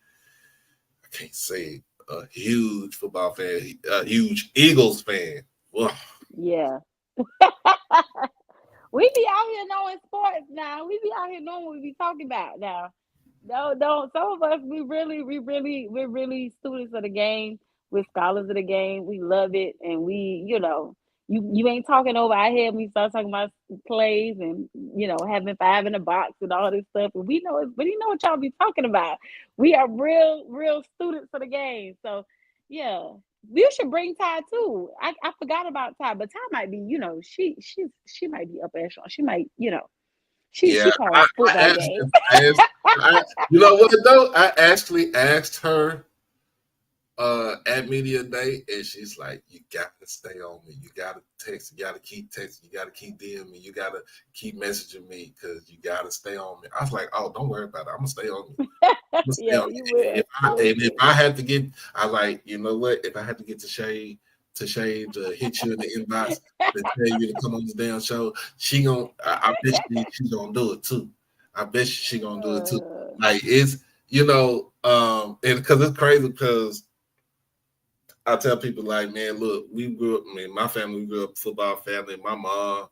D: I can't say a huge football fan, a huge Eagles fan. Ugh.
E: Yeah. We be out here knowing sports now. We be out here knowing what we be talking about now. No, don't. Some of us, we're really students of the game. We're scholars of the game. We love it, and you ain't talking over our head when you start talking about plays and having five in a box and all this stuff. And we know what y'all be talking about. We are real students of the game. So, yeah, you should bring Ty too. I forgot about Ty, but Ty might be, she might be up echelon. She might,
D: Yeah,
E: she calls
D: I
E: football
D: asked,
E: games.
D: you know what though? I actually asked her at media day, and she's like, "You got to stay on me. You got to text. You got to keep texting. You got to keep DMing me. You got to keep messaging me because you got to stay on me." I was like, "Oh, don't worry about it. I'm gonna stay on you. I'm gonna stay
E: Yeah,
D: on
E: you
D: you.
E: will.
D: If I had to get, I like, you know what? If I had to get Taché to hit you in the inbox to tell you to come on this damn show, she gonna. I bet she gonna do it too. I bet she gonna do it too. Like it's and because it's crazy because I tell people like, man, look, my family grew up football family. My mom,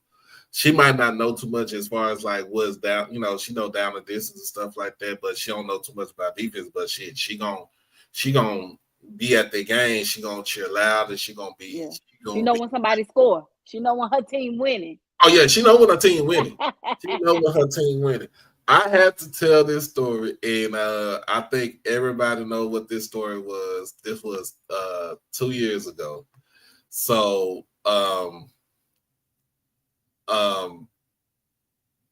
D: she might not know too much as far as like what's down, she know down the distance and stuff like that, but she don't know too much about defense. But she gonna be at the game. She gonna cheer loud and she gonna be.
E: Yeah.
D: She
E: She
D: gonna
E: know
D: be.
E: when somebody score. She know when her team winning.
D: Oh yeah, she know when her team winning. She know when her team winning. I had to tell this story, and I think everybody know what this story was. This was 2 years ago. So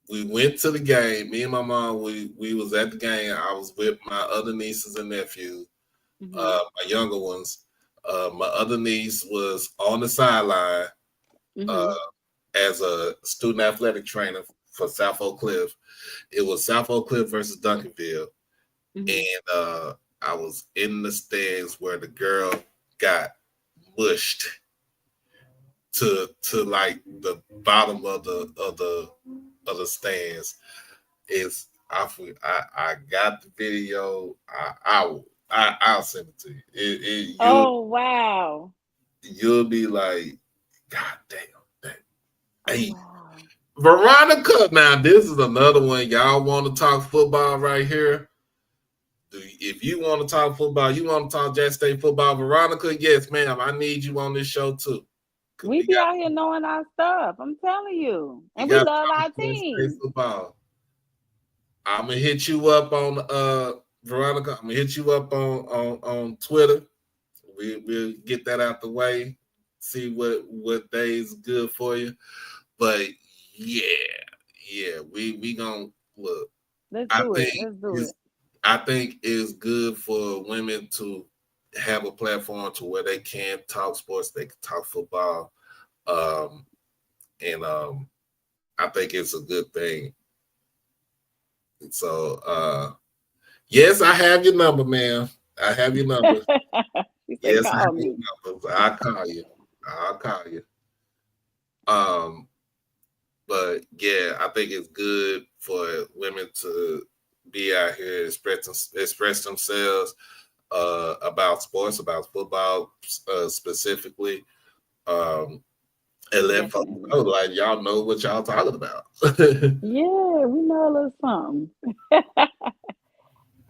D: we went to the game. Me and my mom, we was at the game. I was with my other nieces and nephews, my younger ones. My other niece was on the sideline as a student athletic trainer for South Oak Cliff. It was South Oak Cliff versus Duncanville. And I was in the stands where the girl got mushed to like the bottom of the stands. I got the video. I'll send it to you.
E: Oh wow!
D: You'll be like, God damn. Hey,
E: Wow.
D: Veronica. Now this is another one. Y'all want to talk football right here? If you want to talk football, you want to talk Jack State football, Veronica, yes, ma'am. I need you on this show too.
E: We be out here knowing our stuff. I'm telling you, and we love our team.
D: Football. I'm gonna hit you up on Veronica. I'm gonna hit you up on Twitter. We'll get that out the way. See what day's good for you. But yeah, we gonna look.
E: Let's do it.
D: I think it's good for women to have a platform to where they can talk sports, they can talk football, and I think it's a good thing. So, yes, I have your number, ma'am. I have your number. Yes, I have your number. I'll call you. But yeah, I think it's good for women to be out here express themselves about sports, about football specifically, and let folks know, like, y'all know what y'all talking about.
E: Yeah, we know a little something.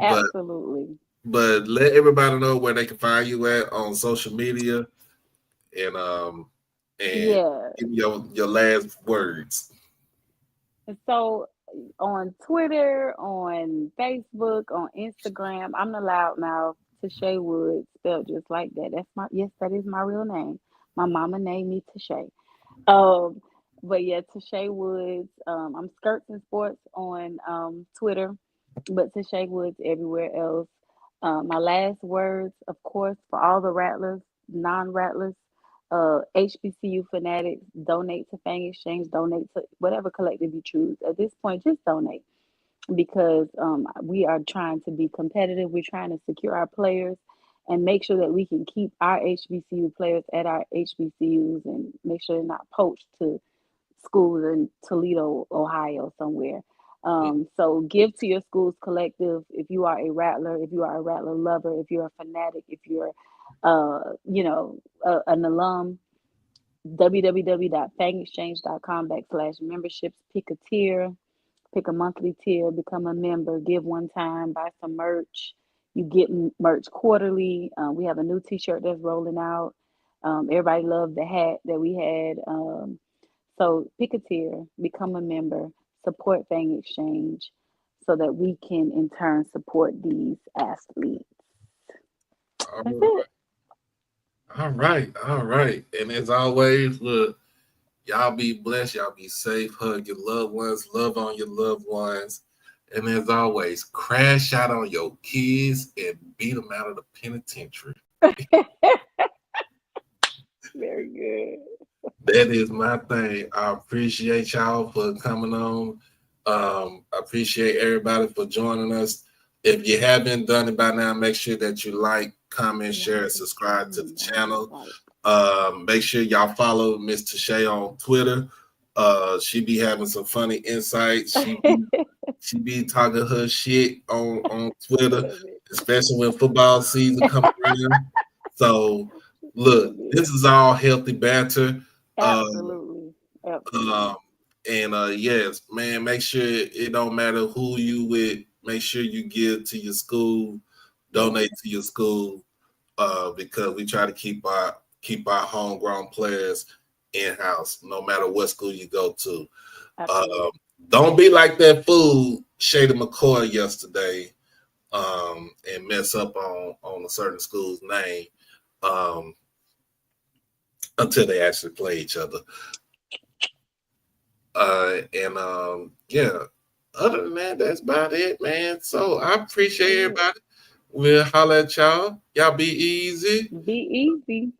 E: Absolutely.
D: But let everybody know where they can find you at on social media, and give me your last words.
E: So on Twitter, on Facebook, on Instagram, I'm the loudmouth Taché Woods, spelled just like that. That is my real name. My mama named me Taché. But yeah, Taché Woods. I'm Skirts and Sports on Twitter, but Taché Woods everywhere else. My last words, of course, for all the rattlers, non-rattlers, HBCU fanatics, donate to Fang Exchange, donate to whatever collective you choose. At this point, just donate because we are trying to be competitive. We're trying to secure our players and make sure that we can keep our HBCU players at our HBCUs and make sure they're not poached to schools in Toledo, Ohio, somewhere. So give to your school's collective. If you are a rattler, if you are a rattler lover, if you're a fanatic, if you're, an alum, www.fangexchange.com/memberships. Pick a tier, pick a monthly tier, become a member, give one time, buy some merch. You get merch quarterly. We have a new T-shirt that's rolling out. Everybody loved the hat that we had. So pick a tier, become a member, support Fang Exchange, so that we can in turn support these athletes.
D: All
E: That's
D: right.
E: it.
D: All right. All right. And as always, look, y'all be blessed. Y'all be safe. Hug your loved ones. Love on your loved ones. And as always, crash out on your kids and beat them out of the penitentiary.
E: Very good.
D: That is my thing. I appreciate y'all for coming on. I appreciate everybody for joining us. If you haven't done it by now, make sure that you like, comment, share, and subscribe to the channel. Make sure y'all follow Miss Taché on Twitter. She be having some funny insights. She be talking her shit on Twitter, especially when football season comes around. So look, this is all healthy banter.
E: Absolutely.
D: Yes, man, make sure it don't matter who you with. Make sure you give to your school, donate to your school, because we try to keep our homegrown players in house, no matter what school you go to. Don't be like that fool Shady McCoy yesterday, and mess up on a certain school's name, until they actually play each other. Other than that, that's about it, man. So I appreciate everybody. We'll holler at y'all. Y'all be easy.
E: Be easy.